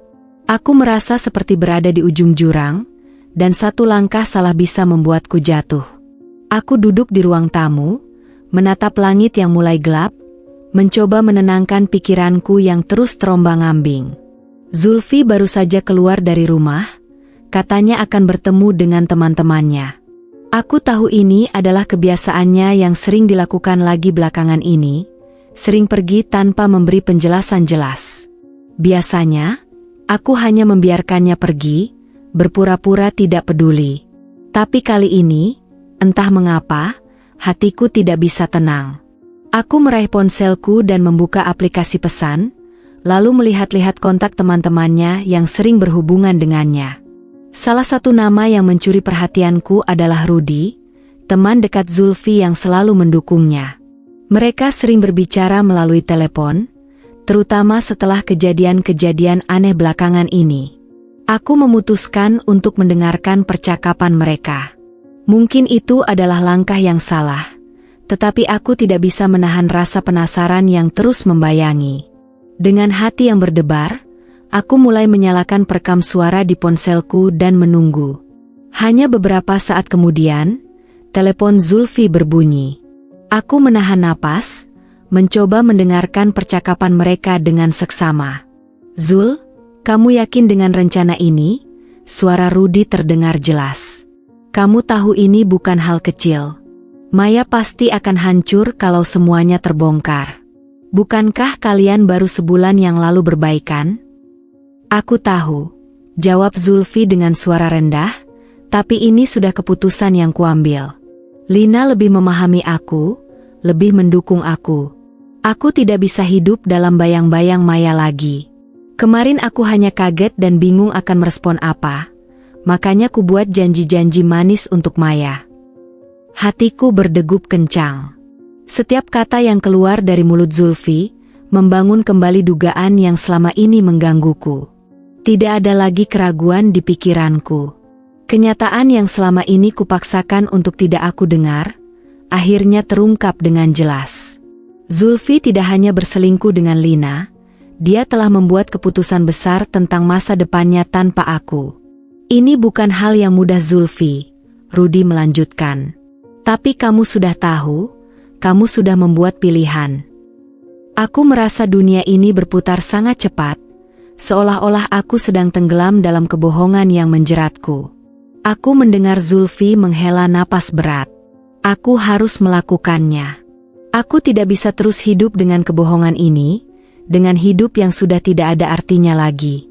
Aku merasa seperti berada di ujung jurang, dan satu langkah salah bisa membuatku jatuh. Aku duduk di ruang tamu, menatap langit yang mulai gelap, mencoba menenangkan pikiranku yang terus terombang-ambing. Zulfi baru saja keluar dari rumah, katanya akan bertemu dengan teman-temannya. Aku tahu ini adalah kebiasaannya yang sering dilakukan lagi belakangan ini, sering pergi tanpa memberi penjelasan jelas. Biasanya, aku hanya membiarkannya pergi, berpura-pura tidak peduli. Tapi kali ini, entah mengapa, hatiku tidak bisa tenang. Aku meraih ponselku dan membuka aplikasi pesan, lalu melihat-lihat kontak teman-temannya yang sering berhubungan dengannya. Salah satu nama yang mencuri perhatianku adalah Rudy, teman dekat Zulfi yang selalu mendukungnya. Mereka sering berbicara melalui telepon, terutama setelah kejadian-kejadian aneh belakangan ini. Aku memutuskan untuk mendengarkan percakapan mereka. Mungkin itu adalah langkah yang salah, tetapi aku tidak bisa menahan rasa penasaran yang terus membayangi. Dengan hati yang berdebar, aku mulai menyalakan perekam suara di ponselku dan menunggu. Hanya beberapa saat kemudian, telepon Zulfi berbunyi. Aku menahan napas, mencoba mendengarkan percakapan mereka dengan seksama. "Zul, kamu yakin dengan rencana ini?" Suara Rudi terdengar jelas. "Kamu tahu ini bukan hal kecil. Maya pasti akan hancur kalau semuanya terbongkar. Bukankah kalian baru sebulan yang lalu berbaikan?" "Aku tahu," jawab Zulfi dengan suara rendah, "tapi ini sudah keputusan yang kuambil. Lina lebih memahami aku, lebih mendukung aku. Aku tidak bisa hidup dalam bayang-bayang Maya lagi. Kemarin aku hanya kaget dan bingung akan merespon apa. Makanya ku buat janji-janji manis untuk Maya." Hatiku berdegup kencang. Setiap kata yang keluar dari mulut Zulfi membangun kembali dugaan yang selama ini menggangguku. Tidak ada lagi keraguan di pikiranku. Kenyataan yang selama ini kupaksakan untuk tidak aku dengar, akhirnya terungkap dengan jelas. Zulfi tidak hanya berselingkuh dengan Lina, dia telah membuat keputusan besar tentang masa depannya tanpa aku. "Ini bukan hal yang mudah Zulfi," Rudi melanjutkan. "Tapi kamu sudah tahu, kamu sudah membuat pilihan." Aku merasa dunia ini berputar sangat cepat, seolah-olah aku sedang tenggelam dalam kebohongan yang menjeratku. Aku mendengar Zulfi menghela napas berat. Aku harus melakukannya. Aku tidak bisa terus hidup dengan kebohongan ini, dengan hidup yang sudah tidak ada artinya lagi.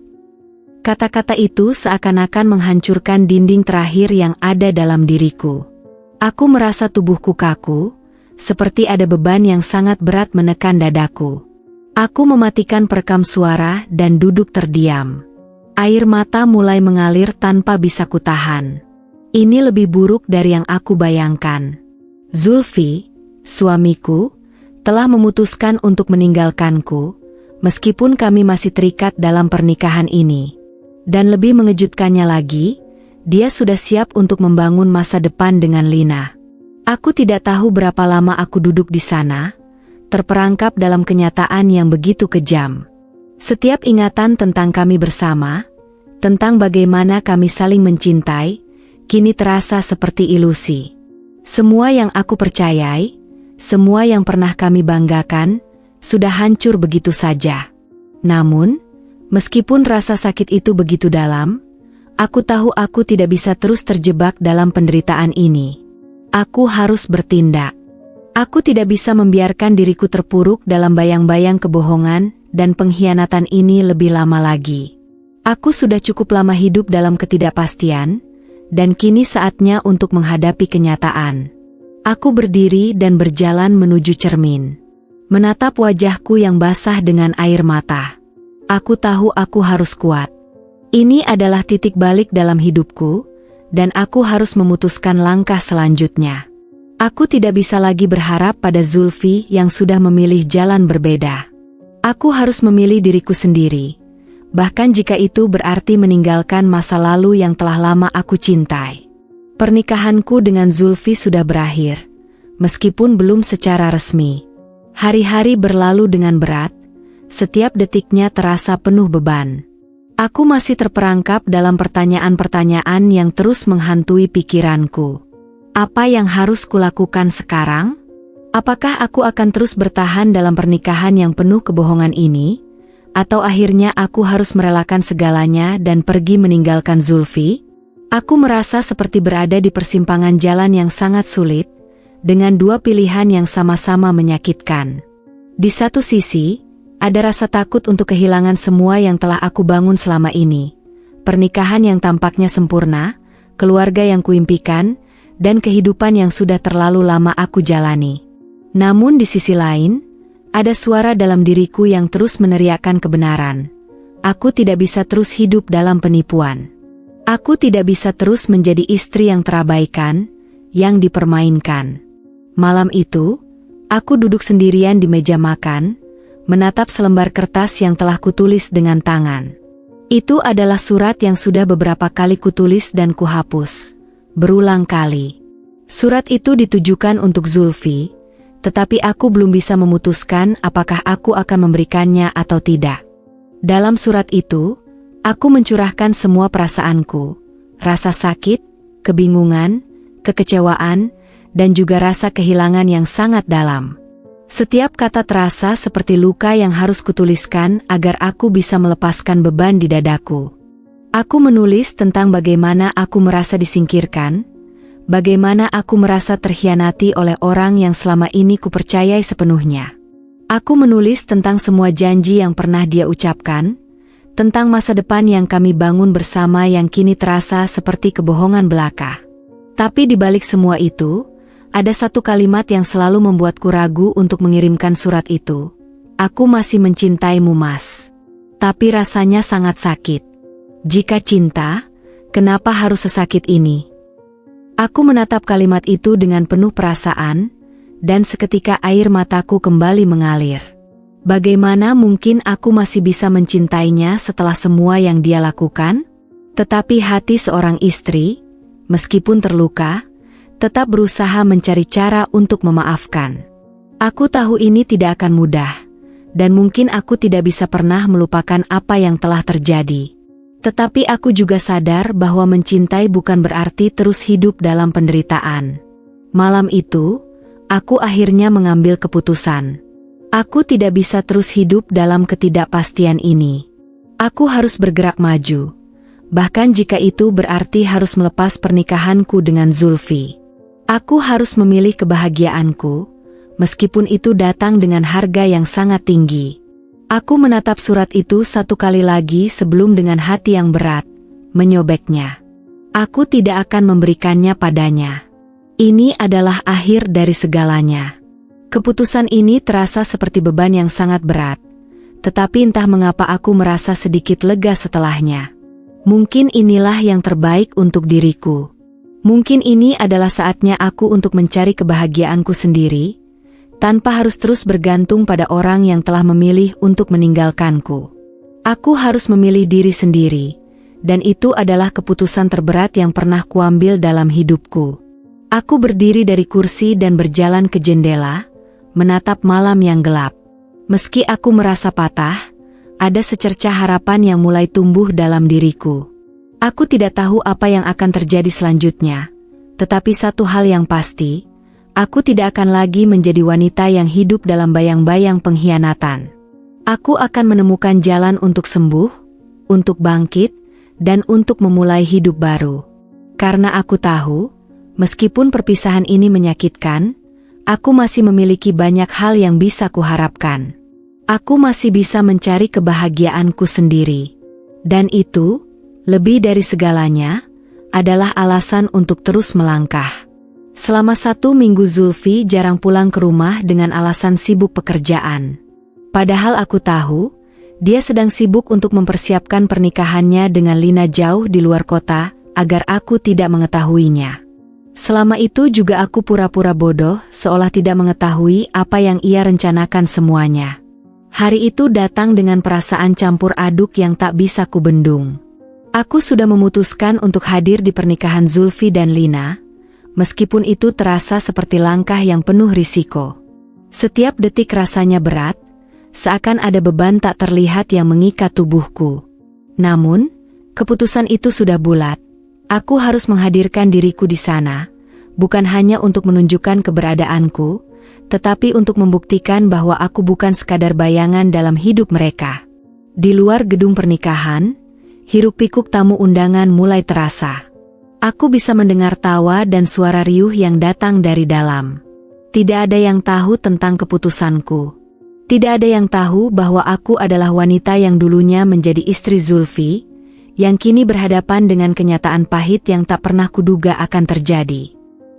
Kata-kata itu seakan-akan menghancurkan dinding terakhir yang ada dalam diriku. Aku merasa tubuhku kaku, seperti ada beban yang sangat berat menekan dadaku. Aku mematikan perekam suara dan duduk terdiam. Air mata mulai mengalir tanpa bisa kutahan. Ini lebih buruk dari yang aku bayangkan. Zulfi, suamiku, telah memutuskan untuk meninggalkanku, meskipun kami masih terikat dalam pernikahan ini. Dan lebih mengejutkannya lagi, dia sudah siap untuk membangun masa depan dengan Lina. Aku tidak tahu berapa lama aku duduk di sana, terperangkap dalam kenyataan yang begitu kejam. Setiap ingatan tentang kami bersama, tentang bagaimana kami saling mencintai, kini terasa seperti ilusi. Semua yang aku percayai, semua yang pernah kami banggakan, sudah hancur begitu saja. Namun, meskipun rasa sakit itu begitu dalam, aku tahu aku tidak bisa terus terjebak dalam penderitaan ini. Aku harus bertindak. Aku tidak bisa membiarkan diriku terpuruk dalam bayang-bayang kebohongan dan pengkhianatan ini lebih lama lagi. Aku sudah cukup lama hidup dalam ketidakpastian, dan kini saatnya untuk menghadapi kenyataan. Aku berdiri dan berjalan menuju cermin, menatap wajahku yang basah dengan air mata. Aku tahu aku harus kuat. Ini adalah titik balik dalam hidupku, dan aku harus memutuskan langkah selanjutnya. Aku tidak bisa lagi berharap pada Zulfi yang sudah memilih jalan berbeda. Aku harus memilih diriku sendiri, bahkan jika itu berarti meninggalkan masa lalu yang telah lama aku cintai. Pernikahanku dengan Zulfi sudah berakhir, meskipun belum secara resmi. Hari-hari berlalu dengan berat, setiap detiknya terasa penuh beban. Aku masih terperangkap dalam pertanyaan-pertanyaan yang terus menghantui pikiranku. Apa yang harus kulakukan sekarang? Apakah aku akan terus bertahan dalam pernikahan yang penuh kebohongan ini? Atau akhirnya aku harus merelakan segalanya dan pergi meninggalkan Zulfi? Aku merasa seperti berada di persimpangan jalan yang sangat sulit, dengan dua pilihan yang sama-sama menyakitkan. Di satu sisi, ada rasa takut untuk kehilangan semua yang telah aku bangun selama ini. Pernikahan yang tampaknya sempurna, keluarga yang kuimpikan, dan kehidupan yang sudah terlalu lama aku jalani. Namun di sisi lain, ada suara dalam diriku yang terus meneriakkan kebenaran. Aku tidak bisa terus hidup dalam penipuan. Aku tidak bisa terus menjadi istri yang terabaikan, yang dipermainkan. Malam itu, Aku duduk sendirian di meja makan, menatap selembar kertas yang telah kutulis dengan tangan. Itu adalah surat yang sudah beberapa kali kutulis dan kuhapus, berulang kali. Surat itu ditujukan untuk Zulfi, tetapi aku belum bisa memutuskan apakah aku akan memberikannya atau tidak. Dalam surat itu, aku mencurahkan semua perasaanku, rasa sakit, kebingungan, kekecewaan, dan juga rasa kehilangan yang sangat dalam. Setiap kata terasa seperti luka yang harus kutuliskan agar aku bisa melepaskan beban di dadaku. Aku menulis tentang bagaimana aku merasa disingkirkan, bagaimana aku merasa terkhianati oleh orang yang selama ini kupercayai sepenuhnya. Aku menulis tentang semua janji yang pernah dia ucapkan, tentang masa depan yang kami bangun bersama yang kini terasa seperti kebohongan belaka. Tapi di balik semua itu, ada satu kalimat yang selalu membuatku ragu untuk mengirimkan surat itu. Aku masih mencintaimu, Mas. Tapi rasanya sangat sakit. Jika cinta, kenapa harus sesakit ini? Aku menatap kalimat itu dengan penuh perasaan, dan seketika air mataku kembali mengalir. Bagaimana mungkin aku masih bisa mencintainya setelah semua yang dia lakukan? Tetapi hati seorang istri, meskipun terluka, tetap berusaha mencari cara untuk memaafkan. Aku tahu ini tidak akan mudah, dan mungkin aku tidak bisa pernah melupakan apa yang telah terjadi. Tetapi aku juga sadar bahwa mencintai bukan berarti terus hidup dalam penderitaan. Malam itu, aku akhirnya mengambil keputusan. Aku tidak bisa terus hidup dalam ketidakpastian ini. Aku harus bergerak maju, bahkan jika itu berarti harus melepas pernikahanku dengan Zulfi. Aku harus memilih kebahagiaanku, meskipun itu datang dengan harga yang sangat tinggi. Aku menatap surat itu satu kali lagi sebelum dengan hati yang berat, menyobeknya. Aku tidak akan memberikannya padanya. Ini adalah akhir dari segalanya. Keputusan ini terasa seperti beban yang sangat berat, tetapi entah mengapa aku merasa sedikit lega setelahnya. Mungkin inilah yang terbaik untuk diriku. Mungkin ini adalah saatnya aku untuk mencari kebahagiaanku sendiri, tanpa harus terus bergantung pada orang yang telah memilih untuk meninggalkanku. Aku harus memilih diri sendiri, dan itu adalah keputusan terberat yang pernah kuambil dalam hidupku. Aku berdiri dari kursi dan berjalan ke jendela, menatap malam yang gelap. Meski aku merasa patah, ada secercah harapan yang mulai tumbuh dalam diriku. Aku tidak tahu apa yang akan terjadi selanjutnya, tetapi satu hal yang pasti, aku tidak akan lagi menjadi wanita yang hidup dalam bayang-bayang pengkhianatan. Aku akan menemukan jalan untuk sembuh, untuk bangkit, dan untuk memulai hidup baru. Karena aku tahu, meskipun perpisahan ini menyakitkan, aku masih memiliki banyak hal yang bisa kuharapkan. Aku masih bisa mencari kebahagiaanku sendiri. Dan itu, lebih dari segalanya, adalah alasan untuk terus melangkah. Selama 1 minggu Zulfi jarang pulang ke rumah dengan alasan sibuk pekerjaan. Padahal aku tahu, dia sedang sibuk untuk mempersiapkan pernikahannya dengan Lina jauh di luar kota, agar aku tidak mengetahuinya. Selama itu juga aku pura-pura bodoh, seolah tidak mengetahui apa yang ia rencanakan semuanya. Hari itu datang dengan perasaan campur aduk yang tak bisa kubendung. Aku sudah memutuskan untuk hadir di pernikahan Zulfi dan Lina, meskipun itu terasa seperti langkah yang penuh risiko. Setiap detik rasanya berat, seakan ada beban tak terlihat yang mengikat tubuhku. Namun, keputusan itu sudah bulat. Aku harus menghadirkan diriku di sana, bukan hanya untuk menunjukkan keberadaanku, tetapi untuk membuktikan bahwa aku bukan sekadar bayangan dalam hidup mereka. Di luar gedung pernikahan, hiruk-pikuk tamu undangan mulai terasa. Aku bisa mendengar tawa dan suara riuh yang datang dari dalam. Tidak ada yang tahu tentang keputusanku. Tidak ada yang tahu bahwa aku adalah wanita yang dulunya menjadi istri Zulfi, yang kini berhadapan dengan kenyataan pahit yang tak pernah kuduga akan terjadi.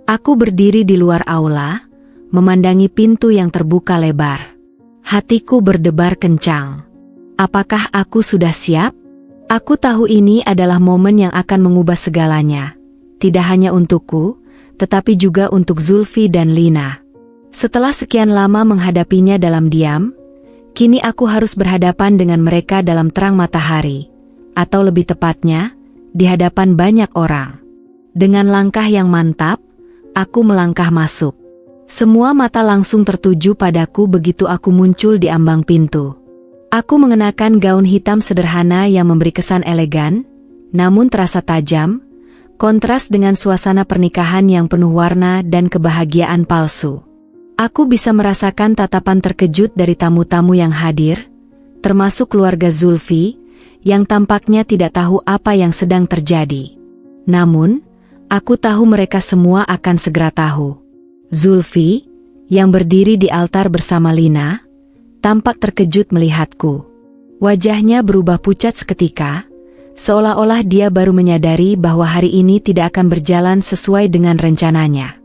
Aku berdiri di luar aula, memandangi pintu yang terbuka lebar. Hatiku berdebar kencang. Apakah aku sudah siap? Aku tahu ini adalah momen yang akan mengubah segalanya. Tidak hanya untukku, tetapi juga untuk Zulfi dan Lina. Setelah sekian lama menghadapinya dalam diam, kini aku harus berhadapan dengan mereka dalam terang matahari, atau lebih tepatnya, di hadapan banyak orang. Dengan langkah yang mantap, aku melangkah masuk. Semua mata langsung tertuju padaku begitu aku muncul di ambang pintu. Aku mengenakan gaun hitam sederhana yang memberi kesan elegan, namun terasa tajam, kontras dengan suasana pernikahan yang penuh warna dan kebahagiaan palsu. Aku bisa merasakan tatapan terkejut dari tamu-tamu yang hadir, termasuk keluarga Zulfi, yang tampaknya tidak tahu apa yang sedang terjadi. Namun, aku tahu mereka semua akan segera tahu. Zulfi, yang berdiri di altar bersama Lina, tampak terkejut melihatku. Wajahnya berubah pucat seketika, seolah-olah dia baru menyadari bahwa hari ini tidak akan berjalan sesuai dengan rencananya.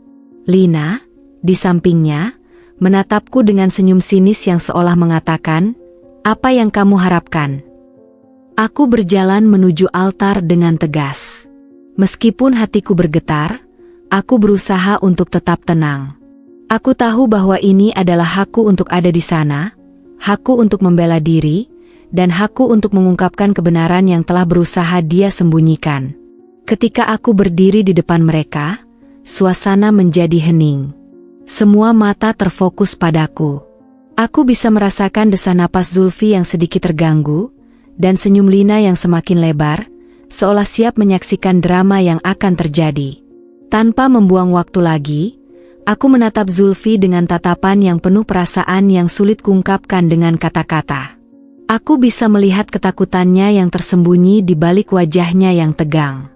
Lina, di sampingnya, menatapku dengan senyum sinis yang seolah mengatakan, "Apa yang kamu harapkan?" Aku berjalan menuju altar dengan tegas. Meskipun hatiku bergetar, aku berusaha untuk tetap tenang. Aku tahu bahwa ini adalah hakku untuk ada di sana, hakku untuk membela diri, dan hakku untuk mengungkapkan kebenaran yang telah berusaha dia sembunyikan. Ketika aku berdiri di depan mereka, suasana menjadi hening. Semua mata terfokus padaku. Aku bisa merasakan desah napas Zulfi yang sedikit terganggu, dan senyum Lina yang semakin lebar, seolah siap menyaksikan drama yang akan terjadi. Tanpa membuang waktu lagi, aku menatap Zulfi dengan tatapan yang penuh perasaan yang sulit kuungkapkan dengan kata-kata. Aku bisa melihat ketakutannya yang tersembunyi di balik wajahnya yang tegang.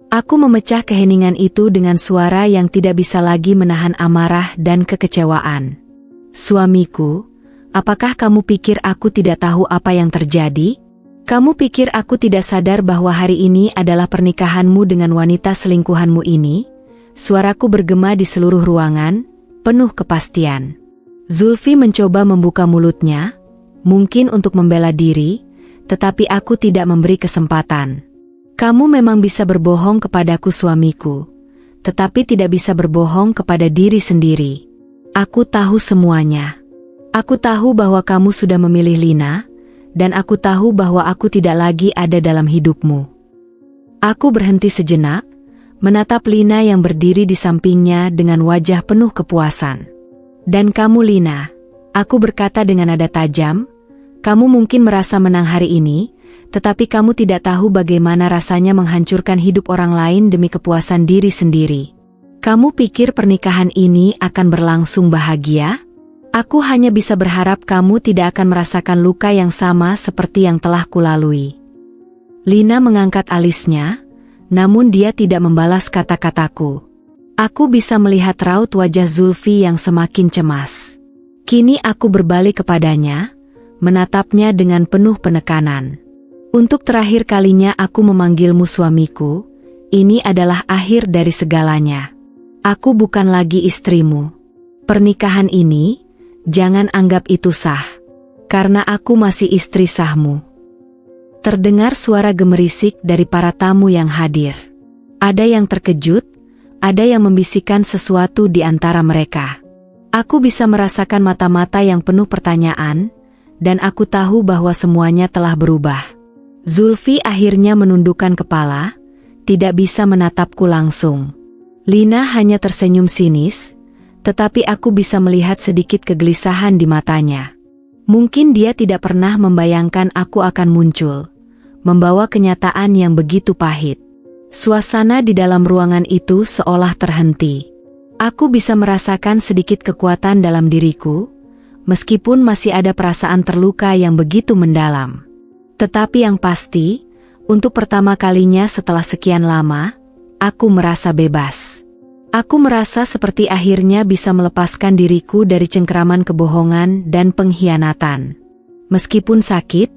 Aku memecah keheningan itu dengan suara yang tidak bisa lagi menahan amarah dan kekecewaan. "Suamiku, apakah kamu pikir aku tidak tahu apa yang terjadi? Kamu pikir aku tidak sadar bahwa hari ini adalah pernikahanmu dengan wanita selingkuhanmu ini?" Suaraku bergema di seluruh ruangan, penuh kepastian. Zulfi mencoba membuka mulutnya, mungkin untuk membela diri, tetapi aku tidak memberi kesempatan. "Kamu memang bisa berbohong kepadaku suamiku, tetapi tidak bisa berbohong kepada diri sendiri. Aku tahu semuanya. Aku tahu bahwa kamu sudah memilih Lina, dan aku tahu bahwa aku tidak lagi ada dalam hidupmu." Aku berhenti sejenak, menatap Lina yang berdiri di sampingnya dengan wajah penuh kepuasan. "Dan kamu Lina," aku berkata dengan nada tajam, "kamu mungkin merasa menang hari ini, tetapi kamu tidak tahu bagaimana rasanya menghancurkan hidup orang lain demi kepuasan diri sendiri. Kamu pikir pernikahan ini akan berlangsung bahagia? Aku hanya bisa berharap kamu tidak akan merasakan luka yang sama seperti yang telah kulalui." Lina mengangkat alisnya, namun dia tidak membalas kata-kataku. Aku bisa melihat raut wajah Zulfi yang semakin cemas. Kini aku berbalik kepadanya, menatapnya dengan penuh penekanan. "Untuk terakhir kalinya aku memanggilmu suamiku, ini adalah akhir dari segalanya. Aku bukan lagi istrimu. Pernikahan ini, jangan anggap itu sah, karena aku masih istri sahmu." Terdengar suara gemerisik dari para tamu yang hadir. Ada yang terkejut, ada yang membisikkan sesuatu di antara mereka. Aku bisa merasakan mata-mata yang penuh pertanyaan, dan aku tahu bahwa semuanya telah berubah. Zulfi akhirnya menundukkan kepala, tidak bisa menatapku langsung. Lina hanya tersenyum sinis, tetapi aku bisa melihat sedikit kegelisahan di matanya. Mungkin dia tidak pernah membayangkan aku akan muncul, membawa kenyataan yang begitu pahit. Suasana di dalam ruangan itu seolah terhenti. Aku bisa merasakan sedikit kekuatan dalam diriku, meskipun masih ada perasaan terluka yang begitu mendalam. Tetapi yang pasti, untuk pertama kalinya setelah sekian lama, aku merasa bebas. Aku merasa seperti akhirnya bisa melepaskan diriku dari cengkeraman kebohongan dan pengkhianatan. Meskipun sakit,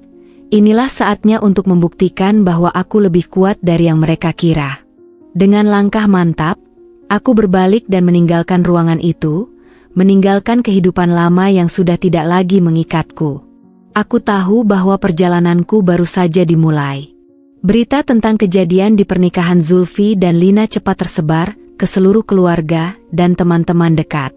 inilah saatnya untuk membuktikan bahwa aku lebih kuat dari yang mereka kira. Dengan langkah mantap, aku berbalik dan meninggalkan ruangan itu, meninggalkan kehidupan lama yang sudah tidak lagi mengikatku. Aku tahu bahwa perjalananku baru saja dimulai. Berita tentang kejadian di pernikahan Zulfi dan Lina cepat tersebar ke seluruh keluarga dan teman-teman dekat.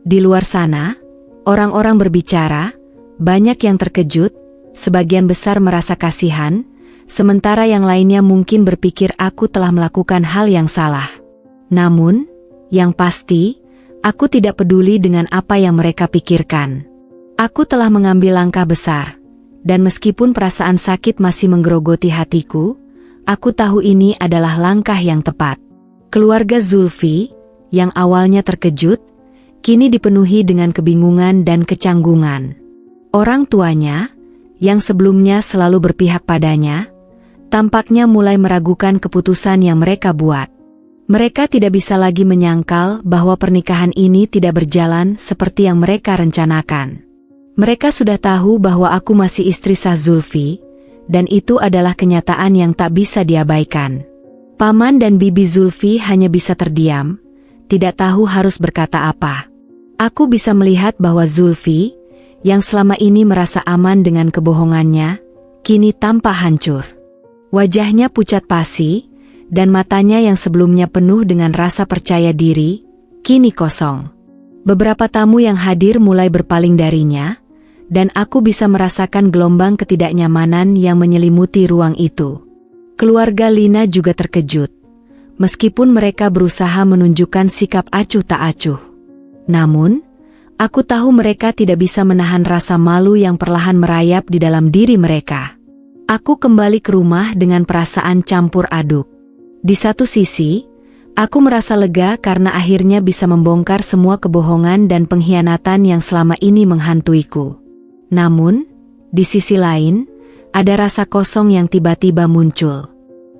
Di luar sana, orang-orang berbicara, banyak yang terkejut, sebagian besar merasa kasihan, sementara yang lainnya mungkin berpikir aku telah melakukan hal yang salah. Namun, yang pasti, aku tidak peduli dengan apa yang mereka pikirkan. Aku telah mengambil langkah besar, dan meskipun perasaan sakit masih menggerogoti hatiku, aku tahu ini adalah langkah yang tepat. Keluarga Zulfi, yang awalnya terkejut, kini dipenuhi dengan kebingungan dan kecanggungan. Orang tuanya, yang sebelumnya selalu berpihak padanya, tampaknya mulai meragukan keputusan yang mereka buat. Mereka tidak bisa lagi menyangkal bahwa pernikahan ini tidak berjalan seperti yang mereka rencanakan. Mereka sudah tahu bahwa aku masih istri sah Zulfi, dan itu adalah kenyataan yang tak bisa diabaikan. Paman dan bibi Zulfi hanya bisa terdiam, tidak tahu harus berkata apa. Aku bisa melihat bahwa Zulfi, yang selama ini merasa aman dengan kebohongannya, kini tampak hancur. Wajahnya pucat pasi, dan matanya yang sebelumnya penuh dengan rasa percaya diri, kini kosong. Beberapa tamu yang hadir mulai berpaling darinya, dan aku bisa merasakan gelombang ketidaknyamanan yang menyelimuti ruang itu. Keluarga Lina juga terkejut, meskipun mereka berusaha menunjukkan sikap acuh tak acuh. Namun, aku tahu mereka tidak bisa menahan rasa malu yang perlahan merayap di dalam diri mereka. Aku kembali ke rumah dengan perasaan campur aduk. Di satu sisi, aku merasa lega karena akhirnya bisa membongkar semua kebohongan dan pengkhianatan yang selama ini menghantuiku. Namun, di sisi lain, ada rasa kosong yang tiba-tiba muncul.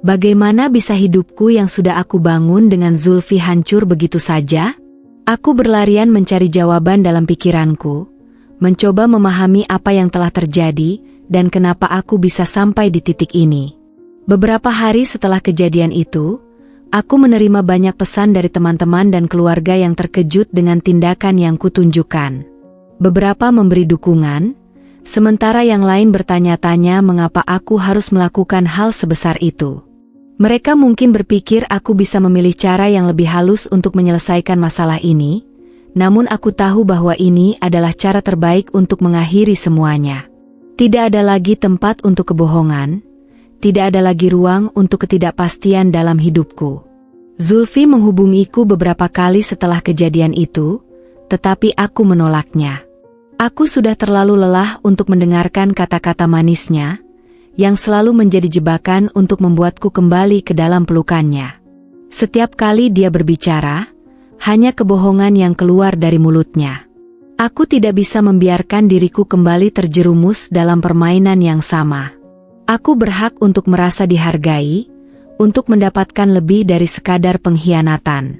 Bagaimana bisa hidupku yang sudah aku bangun dengan Zulfi hancur begitu saja? Aku berlarian mencari jawaban dalam pikiranku, mencoba memahami apa yang telah terjadi dan kenapa aku bisa sampai di titik ini. Beberapa hari setelah kejadian itu, aku menerima banyak pesan dari teman-teman dan keluarga yang terkejut dengan tindakan yang kutunjukkan. Beberapa memberi dukungan, sementara yang lain bertanya-tanya mengapa aku harus melakukan hal sebesar itu. Mereka mungkin berpikir aku bisa memilih cara yang lebih halus untuk menyelesaikan masalah ini, namun aku tahu bahwa ini adalah cara terbaik untuk mengakhiri semuanya. Tidak ada lagi tempat untuk kebohongan, tidak ada lagi ruang untuk ketidakpastian dalam hidupku. Zulfi menghubungiku beberapa kali setelah kejadian itu, tetapi aku menolaknya. Aku sudah terlalu lelah untuk mendengarkan kata-kata manisnya, yang selalu menjadi jebakan untuk membuatku kembali ke dalam pelukannya. Setiap kali dia berbicara, hanya kebohongan yang keluar dari mulutnya. Aku tidak bisa membiarkan diriku kembali terjerumus dalam permainan yang sama. Aku berhak untuk merasa dihargai, untuk mendapatkan lebih dari sekadar pengkhianatan.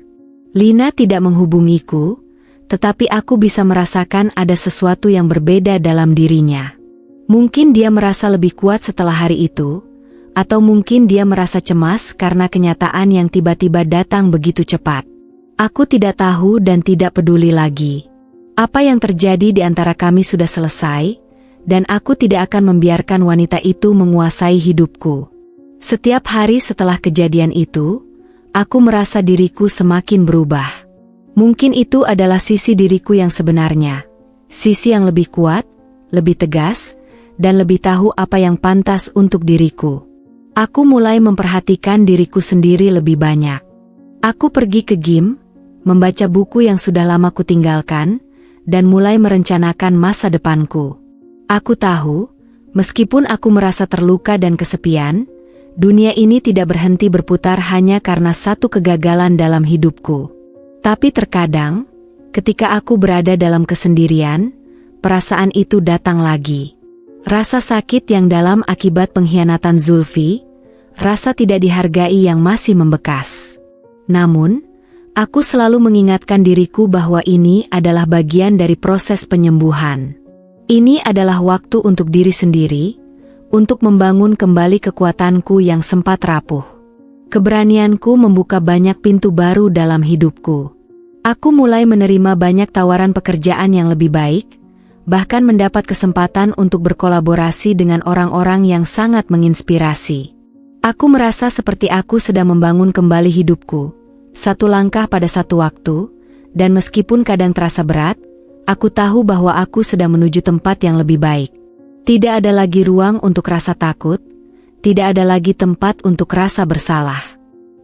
Lina tidak menghubungiku, tetapi aku bisa merasakan ada sesuatu yang berbeda dalam dirinya. Mungkin dia merasa lebih kuat setelah hari itu, atau mungkin dia merasa cemas karena kenyataan yang tiba-tiba datang begitu cepat. Aku tidak tahu dan tidak peduli lagi. Apa yang terjadi di antara kami sudah selesai, dan aku tidak akan membiarkan wanita itu menguasai hidupku. Setiap hari setelah kejadian itu, aku merasa diriku semakin berubah. Mungkin itu adalah sisi diriku yang sebenarnya. Sisi yang lebih kuat, lebih tegas, dan lebih tahu apa yang pantas untuk diriku. Aku mulai memperhatikan diriku sendiri lebih banyak. Aku pergi ke gym, membaca buku yang sudah lama kutinggalkan, dan mulai merencanakan masa depanku. Aku tahu, meskipun aku merasa terluka dan kesepian, dunia ini tidak berhenti berputar hanya karena satu kegagalan dalam hidupku. Tapi terkadang, ketika aku berada dalam kesendirian, perasaan itu datang lagi. Rasa sakit yang dalam akibat pengkhianatan Zulfi, rasa tidak dihargai yang masih membekas. Namun, aku selalu mengingatkan diriku bahwa ini adalah bagian dari proses penyembuhan. Ini adalah waktu untuk diri sendiri, untuk membangun kembali kekuatanku yang sempat rapuh. Keberanianku membuka banyak pintu baru dalam hidupku. Aku mulai menerima banyak tawaran pekerjaan yang lebih baik, bahkan mendapat kesempatan untuk berkolaborasi dengan orang-orang yang sangat menginspirasi. Aku merasa seperti aku sedang membangun kembali hidupku, satu langkah pada satu waktu, Dan meskipun kadang terasa berat, aku tahu bahwa aku sedang menuju tempat yang lebih baik. Tidak ada lagi ruang untuk rasa takut, tidak ada lagi tempat untuk rasa bersalah.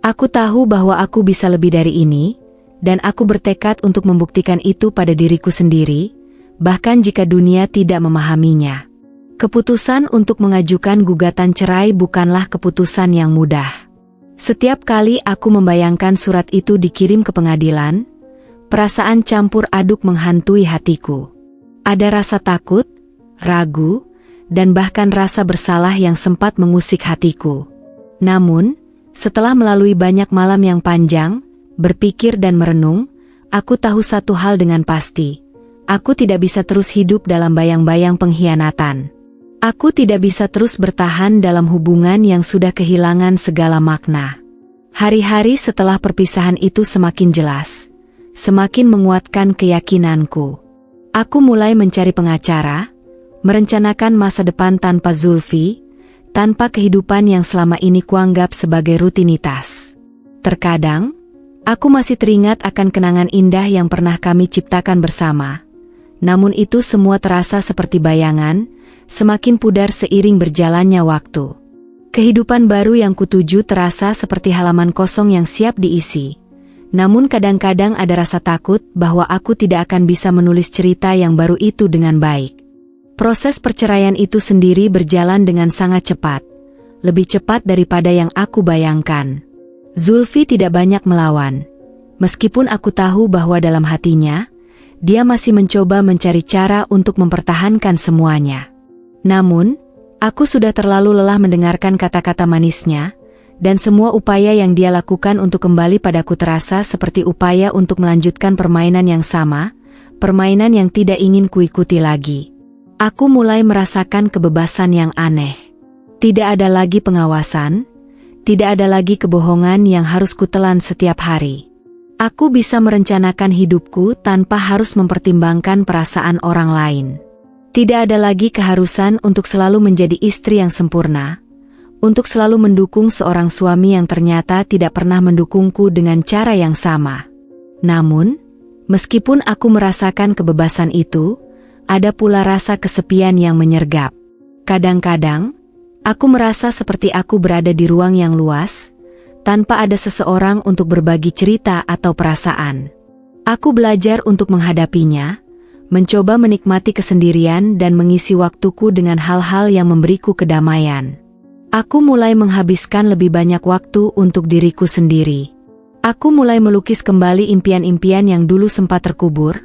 Aku tahu bahwa aku bisa lebih dari ini, dan aku bertekad untuk membuktikan itu pada diriku sendiri, bahkan jika dunia tidak memahaminya. Keputusan untuk mengajukan gugatan cerai bukanlah keputusan yang mudah. Setiap kali aku membayangkan surat itu dikirim ke pengadilan, perasaan campur aduk menghantui hatiku. Ada rasa takut, ragu, dan bahkan rasa bersalah yang sempat mengusik hatiku. Namun, setelah melalui banyak malam yang panjang, berpikir dan merenung, aku tahu satu hal dengan pasti. Aku tidak bisa terus hidup dalam bayang-bayang pengkhianatan. Aku tidak bisa terus bertahan dalam hubungan yang sudah kehilangan segala makna. Hari-hari setelah perpisahan itu semakin jelas, semakin menguatkan keyakinanku. Aku mulai mencari pengacara, merencanakan masa depan tanpa Zulfi, tanpa kehidupan yang selama ini kuanggap sebagai rutinitas. Terkadang, aku masih teringat akan kenangan indah yang pernah kami ciptakan bersama. Namun itu semua terasa seperti bayangan, semakin pudar seiring berjalannya waktu. Kehidupan baru yang kutuju terasa seperti halaman kosong yang siap diisi. Namun kadang-kadang ada rasa takut bahwa aku tidak akan bisa menulis cerita yang baru itu dengan baik. Proses perceraian itu sendiri berjalan dengan sangat cepat, lebih cepat daripada yang aku bayangkan. Zulfi tidak banyak melawan. Meskipun aku tahu bahwa dalam hatinya, dia masih mencoba mencari cara untuk mempertahankan semuanya. Namun, aku sudah terlalu lelah mendengarkan kata-kata manisnya, dan semua upaya yang dia lakukan untuk kembali padaku terasa seperti upaya untuk melanjutkan permainan yang sama, permainan yang tidak ingin kuikuti lagi. Aku mulai merasakan kebebasan yang aneh. Tidak ada lagi pengawasan, tidak ada lagi kebohongan yang harus kutelan setiap hari. Aku bisa merencanakan hidupku tanpa harus mempertimbangkan perasaan orang lain. Tidak ada lagi keharusan untuk selalu menjadi istri yang sempurna, untuk selalu mendukung seorang suami yang ternyata tidak pernah mendukungku dengan cara yang sama. Namun, meskipun aku merasakan kebebasan itu, ada pula rasa kesepian yang menyergap. Kadang-kadang, aku merasa seperti aku berada di ruang yang luas, tanpa ada seseorang untuk berbagi cerita atau perasaan. Aku belajar untuk menghadapinya, mencoba menikmati kesendirian dan mengisi waktuku dengan hal-hal yang memberiku kedamaian. Aku mulai menghabiskan lebih banyak waktu untuk diriku sendiri. Aku mulai melukis kembali impian-impian yang dulu sempat terkubur,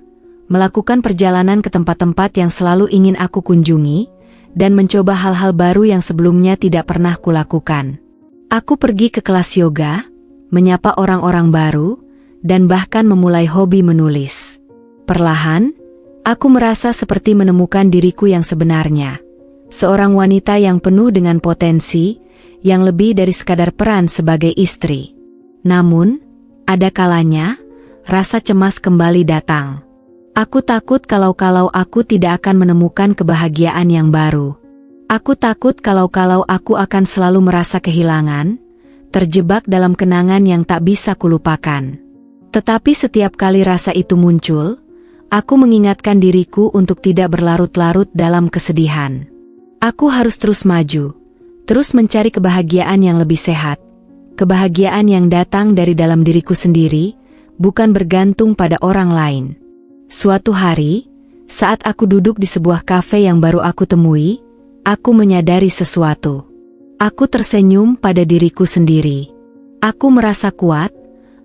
melakukan perjalanan ke tempat-tempat yang selalu ingin aku kunjungi, dan mencoba hal-hal baru yang sebelumnya tidak pernah kulakukan. Aku pergi ke kelas yoga, menyapa orang-orang baru, dan bahkan memulai hobi menulis. Perlahan, aku merasa seperti menemukan diriku yang sebenarnya. Seorang wanita yang penuh dengan potensi, yang lebih dari sekadar peran sebagai istri. Namun, ada kalanya, rasa cemas kembali datang. Aku takut kalau aku tidak akan menemukan kebahagiaan yang baru. Aku takut kalau aku akan selalu merasa kehilangan, terjebak dalam kenangan yang tak bisa kulupakan. Tetapi setiap kali rasa itu muncul, aku mengingatkan diriku untuk tidak berlarut-larut dalam kesedihan. Aku harus terus maju, terus mencari kebahagiaan yang lebih sehat, kebahagiaan yang datang dari dalam diriku sendiri, bukan bergantung pada orang lain. Suatu hari, saat aku duduk di sebuah kafe yang baru aku temui, aku menyadari sesuatu. Aku tersenyum pada diriku sendiri. Aku merasa kuat,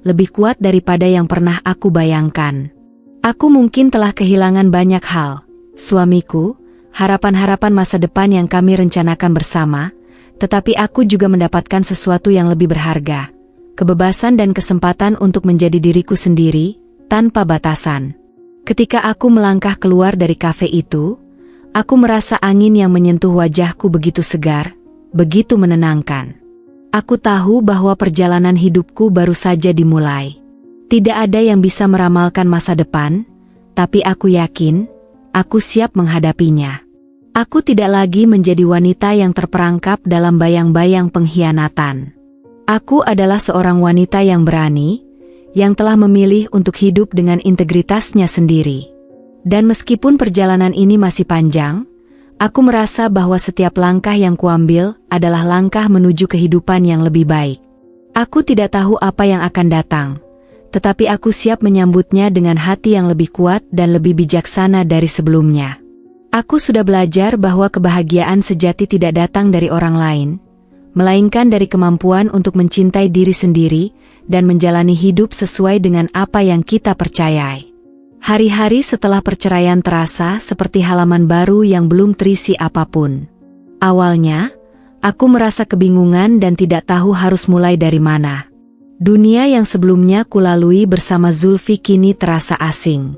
lebih kuat daripada yang pernah aku bayangkan. Aku mungkin telah kehilangan banyak hal, suamiku, harapan-harapan masa depan yang kami rencanakan bersama, tetapi aku juga mendapatkan sesuatu yang lebih berharga, kebebasan dan kesempatan untuk menjadi diriku sendiri, tanpa batasan. Ketika aku melangkah keluar dari kafe itu, aku merasa angin yang menyentuh wajahku begitu segar, begitu menenangkan. Aku tahu bahwa perjalanan hidupku baru saja dimulai. Tidak ada yang bisa meramalkan masa depan, tapi aku yakin, aku siap menghadapinya. Aku tidak lagi menjadi wanita yang terperangkap dalam bayang-bayang pengkhianatan. Aku adalah seorang wanita yang berani, yang telah memilih untuk hidup dengan integritasnya sendiri. Dan meskipun perjalanan ini masih panjang, aku merasa bahwa setiap langkah yang kuambil adalah langkah menuju kehidupan yang lebih baik. Aku tidak tahu apa yang akan datang, tetapi aku siap menyambutnya dengan hati yang lebih kuat dan lebih bijaksana dari sebelumnya. Aku sudah belajar bahwa kebahagiaan sejati tidak datang dari orang lain, melainkan dari kemampuan untuk mencintai diri sendiri dan menjalani hidup sesuai dengan apa yang kita percayai. Hari-hari setelah perceraian terasa seperti halaman baru yang belum terisi apapun. Awalnya, aku merasa kebingungan dan tidak tahu harus mulai dari mana. Dunia yang sebelumnya kulalui bersama Zulfi kini terasa asing.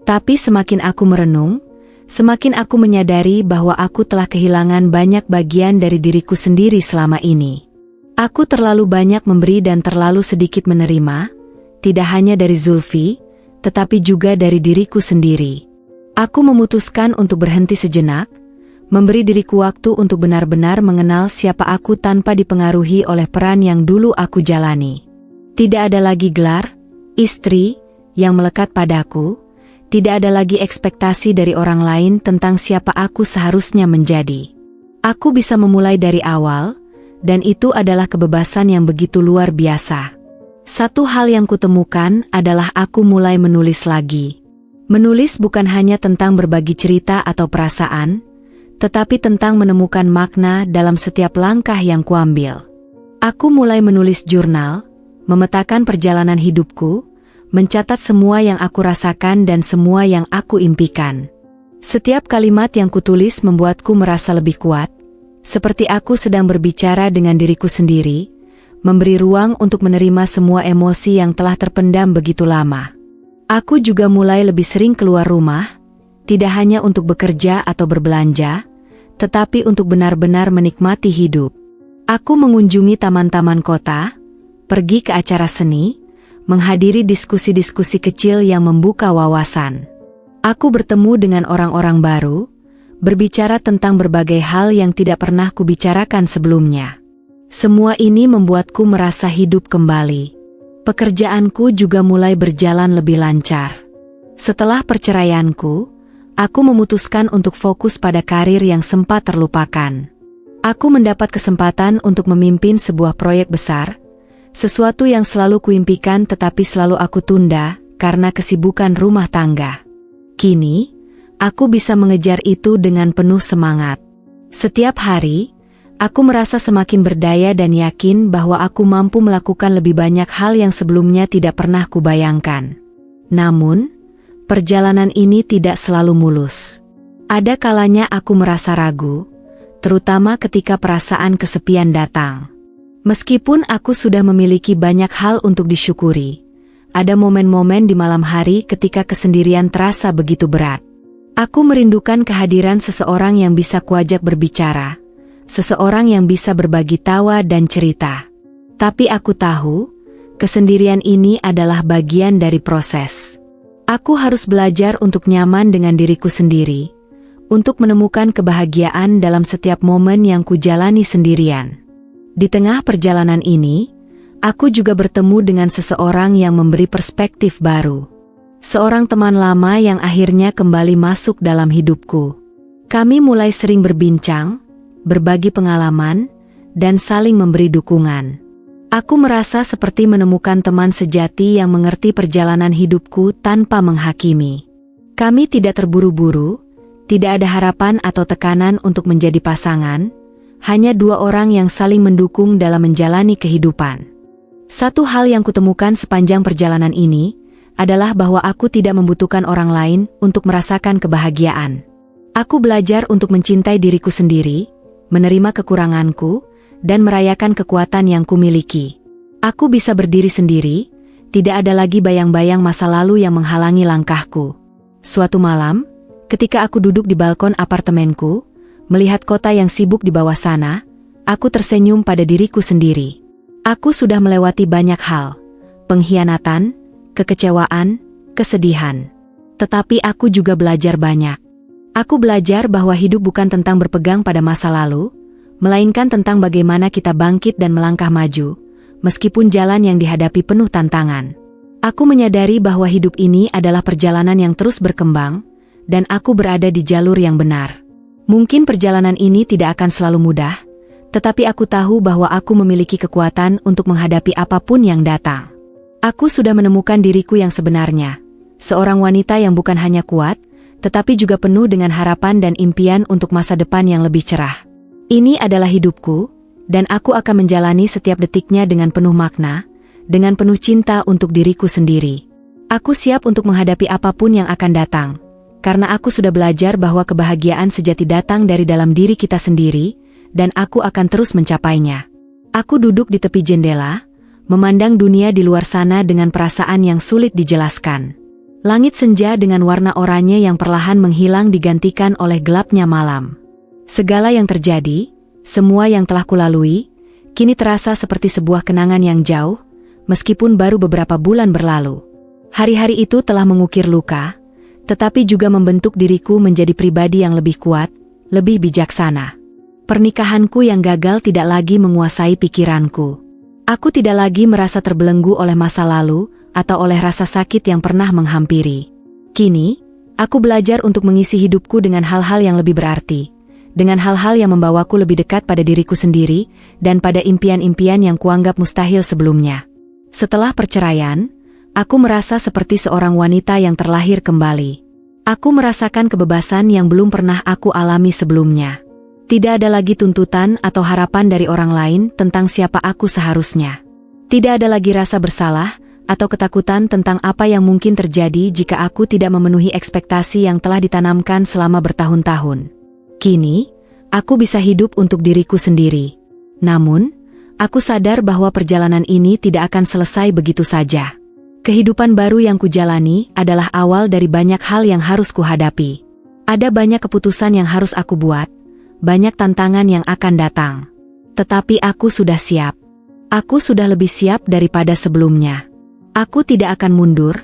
Tapi semakin aku merenung, semakin aku menyadari bahwa aku telah kehilangan banyak bagian dari diriku sendiri selama ini. Aku terlalu banyak memberi dan terlalu sedikit menerima, tidak hanya dari Zulfi, tetapi juga dari diriku sendiri. Aku memutuskan untuk berhenti sejenak, memberi diriku waktu untuk benar-benar mengenal siapa aku tanpa dipengaruhi oleh peran yang dulu aku jalani. Tidak ada lagi gelar, istri, yang melekat padaku. Tidak ada lagi ekspektasi dari orang lain tentang siapa aku seharusnya menjadi. Aku bisa memulai dari awal, dan itu adalah kebebasan yang begitu luar biasa. Satu hal yang kutemukan adalah aku mulai menulis lagi. Menulis bukan hanya tentang berbagi cerita atau perasaan, tetapi tentang menemukan makna dalam setiap langkah yang kuambil. Aku mulai menulis jurnal, memetakan perjalanan hidupku, mencatat semua yang aku rasakan dan semua yang aku impikan. Setiap kalimat yang kutulis membuatku merasa lebih kuat, seperti aku sedang berbicara dengan diriku sendiri, memberi ruang untuk menerima semua emosi yang telah terpendam begitu lama. Aku juga mulai lebih sering keluar rumah, tidak hanya untuk bekerja atau berbelanja, tetapi untuk benar-benar menikmati hidup. Aku mengunjungi taman-taman kota, pergi ke acara seni, menghadiri diskusi-diskusi kecil yang membuka wawasan. Aku bertemu dengan orang-orang baru, berbicara tentang berbagai hal yang tidak pernah kubicarakan sebelumnya. Semua ini membuatku merasa hidup kembali. Pekerjaanku juga mulai berjalan lebih lancar. Setelah perceraianku, aku memutuskan untuk fokus pada karir yang sempat terlupakan. Aku mendapat kesempatan untuk memimpin sebuah proyek besar, sesuatu yang selalu kuimpikan tetapi selalu aku tunda karena kesibukan rumah tangga. Kini, aku bisa mengejar itu dengan penuh semangat. Setiap hari, aku merasa semakin berdaya dan yakin bahwa aku mampu melakukan lebih banyak hal yang sebelumnya tidak pernah kubayangkan. Namun, perjalanan ini tidak selalu mulus. Ada kalanya aku merasa ragu, terutama ketika perasaan kesepian datang. Meskipun aku sudah memiliki banyak hal untuk disyukuri, ada momen-momen di malam hari ketika kesendirian terasa begitu berat. Aku merindukan kehadiran seseorang yang bisa kuajak berbicara, seseorang yang bisa berbagi tawa dan cerita. Tapi aku tahu, kesendirian ini adalah bagian dari proses. Aku harus belajar untuk nyaman dengan diriku sendiri, untuk menemukan kebahagiaan dalam setiap momen yang kujalani sendirian. Di tengah perjalanan ini, aku juga bertemu dengan seseorang yang memberi perspektif baru. Seorang teman lama yang akhirnya kembali masuk dalam hidupku. Kami mulai sering berbincang, berbagi pengalaman, dan saling memberi dukungan. Aku merasa seperti menemukan teman sejati yang mengerti perjalanan hidupku tanpa menghakimi. Kami tidak terburu-buru, tidak ada harapan atau tekanan untuk menjadi pasangan, hanya dua orang yang saling mendukung dalam menjalani kehidupan. Satu hal yang kutemukan sepanjang perjalanan ini adalah bahwa aku tidak membutuhkan orang lain untuk merasakan kebahagiaan. Aku belajar untuk mencintai diriku sendiri, menerima kekuranganku, dan merayakan kekuatan yang kumiliki. Aku bisa berdiri sendiri, tidak ada lagi bayang-bayang masa lalu yang menghalangi langkahku. Suatu malam, ketika aku duduk di balkon apartemenku, melihat kota yang sibuk di bawah sana, aku tersenyum pada diriku sendiri. Aku sudah melewati banyak hal, pengkhianatan, kekecewaan, kesedihan. Tetapi aku juga belajar banyak. Aku belajar bahwa hidup bukan tentang berpegang pada masa lalu, melainkan tentang bagaimana kita bangkit dan melangkah maju, meskipun jalan yang dihadapi penuh tantangan. Aku menyadari bahwa hidup ini adalah perjalanan yang terus berkembang, dan aku berada di jalur yang benar. Mungkin perjalanan ini tidak akan selalu mudah, tetapi aku tahu bahwa aku memiliki kekuatan untuk menghadapi apapun yang datang. Aku sudah menemukan diriku yang sebenarnya, seorang wanita yang bukan hanya kuat, tetapi juga penuh dengan harapan dan impian untuk masa depan yang lebih cerah. Ini adalah hidupku, dan aku akan menjalani setiap detiknya dengan penuh makna, dengan penuh cinta untuk diriku sendiri. Aku siap untuk menghadapi apapun yang akan datang, karena aku sudah belajar bahwa kebahagiaan sejati datang dari dalam diri kita sendiri, dan aku akan terus mencapainya. Aku duduk di tepi jendela, memandang dunia di luar sana dengan perasaan yang sulit dijelaskan. Langit senja dengan warna oranye yang perlahan menghilang digantikan oleh gelapnya malam. Segala yang terjadi, semua yang telah kulalui, kini terasa seperti sebuah kenangan yang jauh, meskipun baru beberapa bulan berlalu. Hari-hari itu telah mengukir luka, tetapi juga membentuk diriku menjadi pribadi yang lebih kuat, lebih bijaksana. Pernikahanku yang gagal tidak lagi menguasai pikiranku. Aku tidak lagi merasa terbelenggu oleh masa lalu atau oleh rasa sakit yang pernah menghampiri. Kini, aku belajar untuk mengisi hidupku dengan hal-hal yang lebih berarti, dengan hal-hal yang membawaku lebih dekat pada diriku sendiri dan pada impian-impian yang kuanggap mustahil sebelumnya. Setelah perceraian, aku merasa seperti seorang wanita yang terlahir kembali. Aku merasakan kebebasan yang belum pernah aku alami sebelumnya. Tidak ada lagi tuntutan atau harapan dari orang lain tentang siapa aku seharusnya. Tidak ada lagi rasa bersalah atau ketakutan tentang apa yang mungkin terjadi jika aku tidak memenuhi ekspektasi yang telah ditanamkan selama bertahun-tahun. Kini, aku bisa hidup untuk diriku sendiri. Namun, aku sadar bahwa perjalanan ini tidak akan selesai begitu saja. Kehidupan baru yang kujalani adalah awal dari banyak hal yang harus kuhadapi. Ada banyak keputusan yang harus aku buat, banyak tantangan yang akan datang. Tetapi aku sudah siap. Aku sudah lebih siap daripada sebelumnya. Aku tidak akan mundur,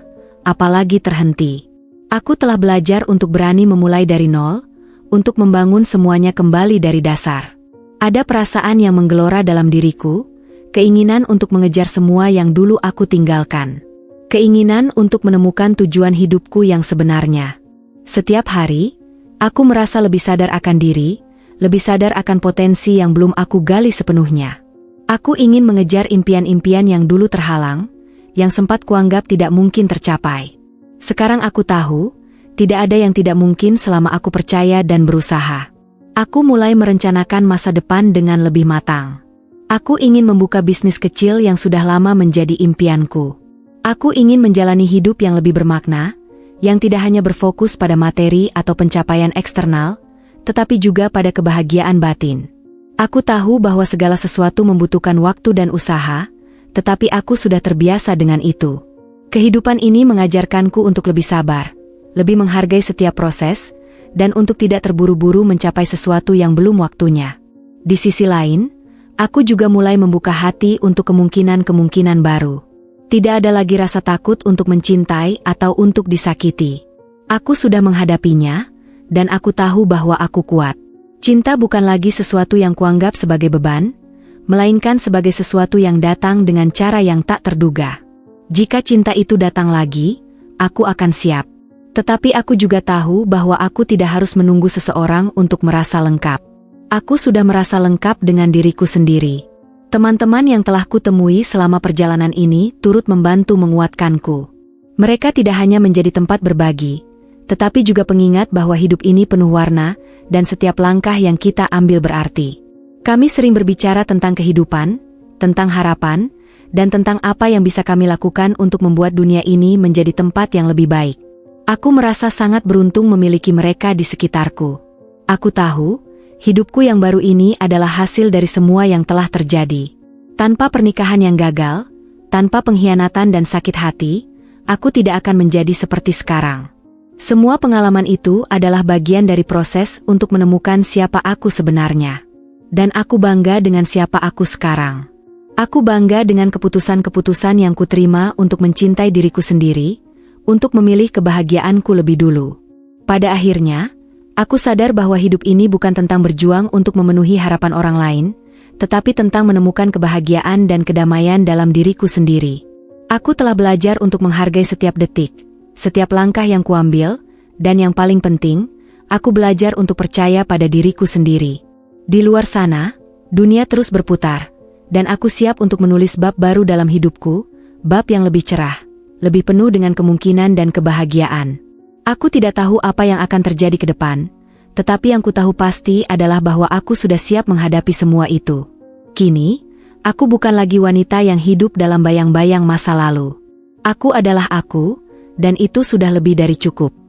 apalagi terhenti. Aku telah belajar untuk berani memulai dari nol, untuk membangun semuanya kembali dari dasar. Ada perasaan yang menggelora dalam diriku, keinginan untuk mengejar semua yang dulu aku tinggalkan. Keinginan untuk menemukan tujuan hidupku yang sebenarnya. Setiap hari, aku merasa lebih sadar akan diri, lebih sadar akan potensi yang belum aku gali sepenuhnya. Aku ingin mengejar impian-impian yang dulu terhalang, yang sempat kuanggap tidak mungkin tercapai. Sekarang aku tahu, tidak ada yang tidak mungkin selama aku percaya dan berusaha. Aku mulai merencanakan masa depan dengan lebih matang. Aku ingin membuka bisnis kecil yang sudah lama menjadi impianku. Aku ingin menjalani hidup yang lebih bermakna, yang tidak hanya berfokus pada materi atau pencapaian eksternal, tetapi juga pada kebahagiaan batin. Aku tahu bahwa segala sesuatu membutuhkan waktu dan usaha, tetapi aku sudah terbiasa dengan itu. Kehidupan ini mengajarkanku untuk lebih sabar, lebih menghargai setiap proses, dan untuk tidak terburu-buru mencapai sesuatu yang belum waktunya. Di sisi lain, aku juga mulai membuka hati untuk kemungkinan-kemungkinan baru. Tidak ada lagi rasa takut untuk mencintai atau untuk disakiti. Aku sudah menghadapinya, dan aku tahu bahwa aku kuat. Cinta bukan lagi sesuatu yang kuanggap sebagai beban, melainkan sebagai sesuatu yang datang dengan cara yang tak terduga. Jika cinta itu datang lagi, aku akan siap. Tetapi aku juga tahu bahwa aku tidak harus menunggu seseorang untuk merasa lengkap. Aku sudah merasa lengkap dengan diriku sendiri. Teman-teman yang telah kutemui selama perjalanan ini turut membantu menguatkanku. Mereka tidak hanya menjadi tempat berbagi, tetapi juga pengingat bahwa hidup ini penuh warna, dan setiap langkah yang kita ambil berarti. Kami sering berbicara tentang kehidupan, tentang harapan, dan tentang apa yang bisa kami lakukan untuk membuat dunia ini menjadi tempat yang lebih baik. Aku merasa sangat beruntung memiliki mereka di sekitarku. Aku tahu, hidupku yang baru ini adalah hasil dari semua yang telah terjadi. Tanpa pernikahan yang gagal, tanpa pengkhianatan dan sakit hati, aku tidak akan menjadi seperti sekarang. Semua pengalaman itu adalah bagian dari proses untuk menemukan siapa aku sebenarnya. Dan aku bangga dengan siapa aku sekarang. Aku bangga dengan keputusan-keputusan yang kuterima untuk mencintai diriku sendiri, untuk memilih kebahagiaanku lebih dulu. Pada akhirnya, aku sadar bahwa hidup ini bukan tentang berjuang untuk memenuhi harapan orang lain, tetapi tentang menemukan kebahagiaan dan kedamaian dalam diriku sendiri. Aku telah belajar untuk menghargai setiap detik, setiap langkah yang kuambil, dan yang paling penting, aku belajar untuk percaya pada diriku sendiri. Di luar sana, dunia terus berputar, dan aku siap untuk menulis bab baru dalam hidupku, bab yang lebih cerah, lebih penuh dengan kemungkinan dan kebahagiaan. Aku tidak tahu apa yang akan terjadi ke depan, tetapi yang ku tahu pasti adalah bahwa aku sudah siap menghadapi semua itu. Kini, aku bukan lagi wanita yang hidup dalam bayang-bayang masa lalu. Aku adalah aku, dan itu sudah lebih dari cukup.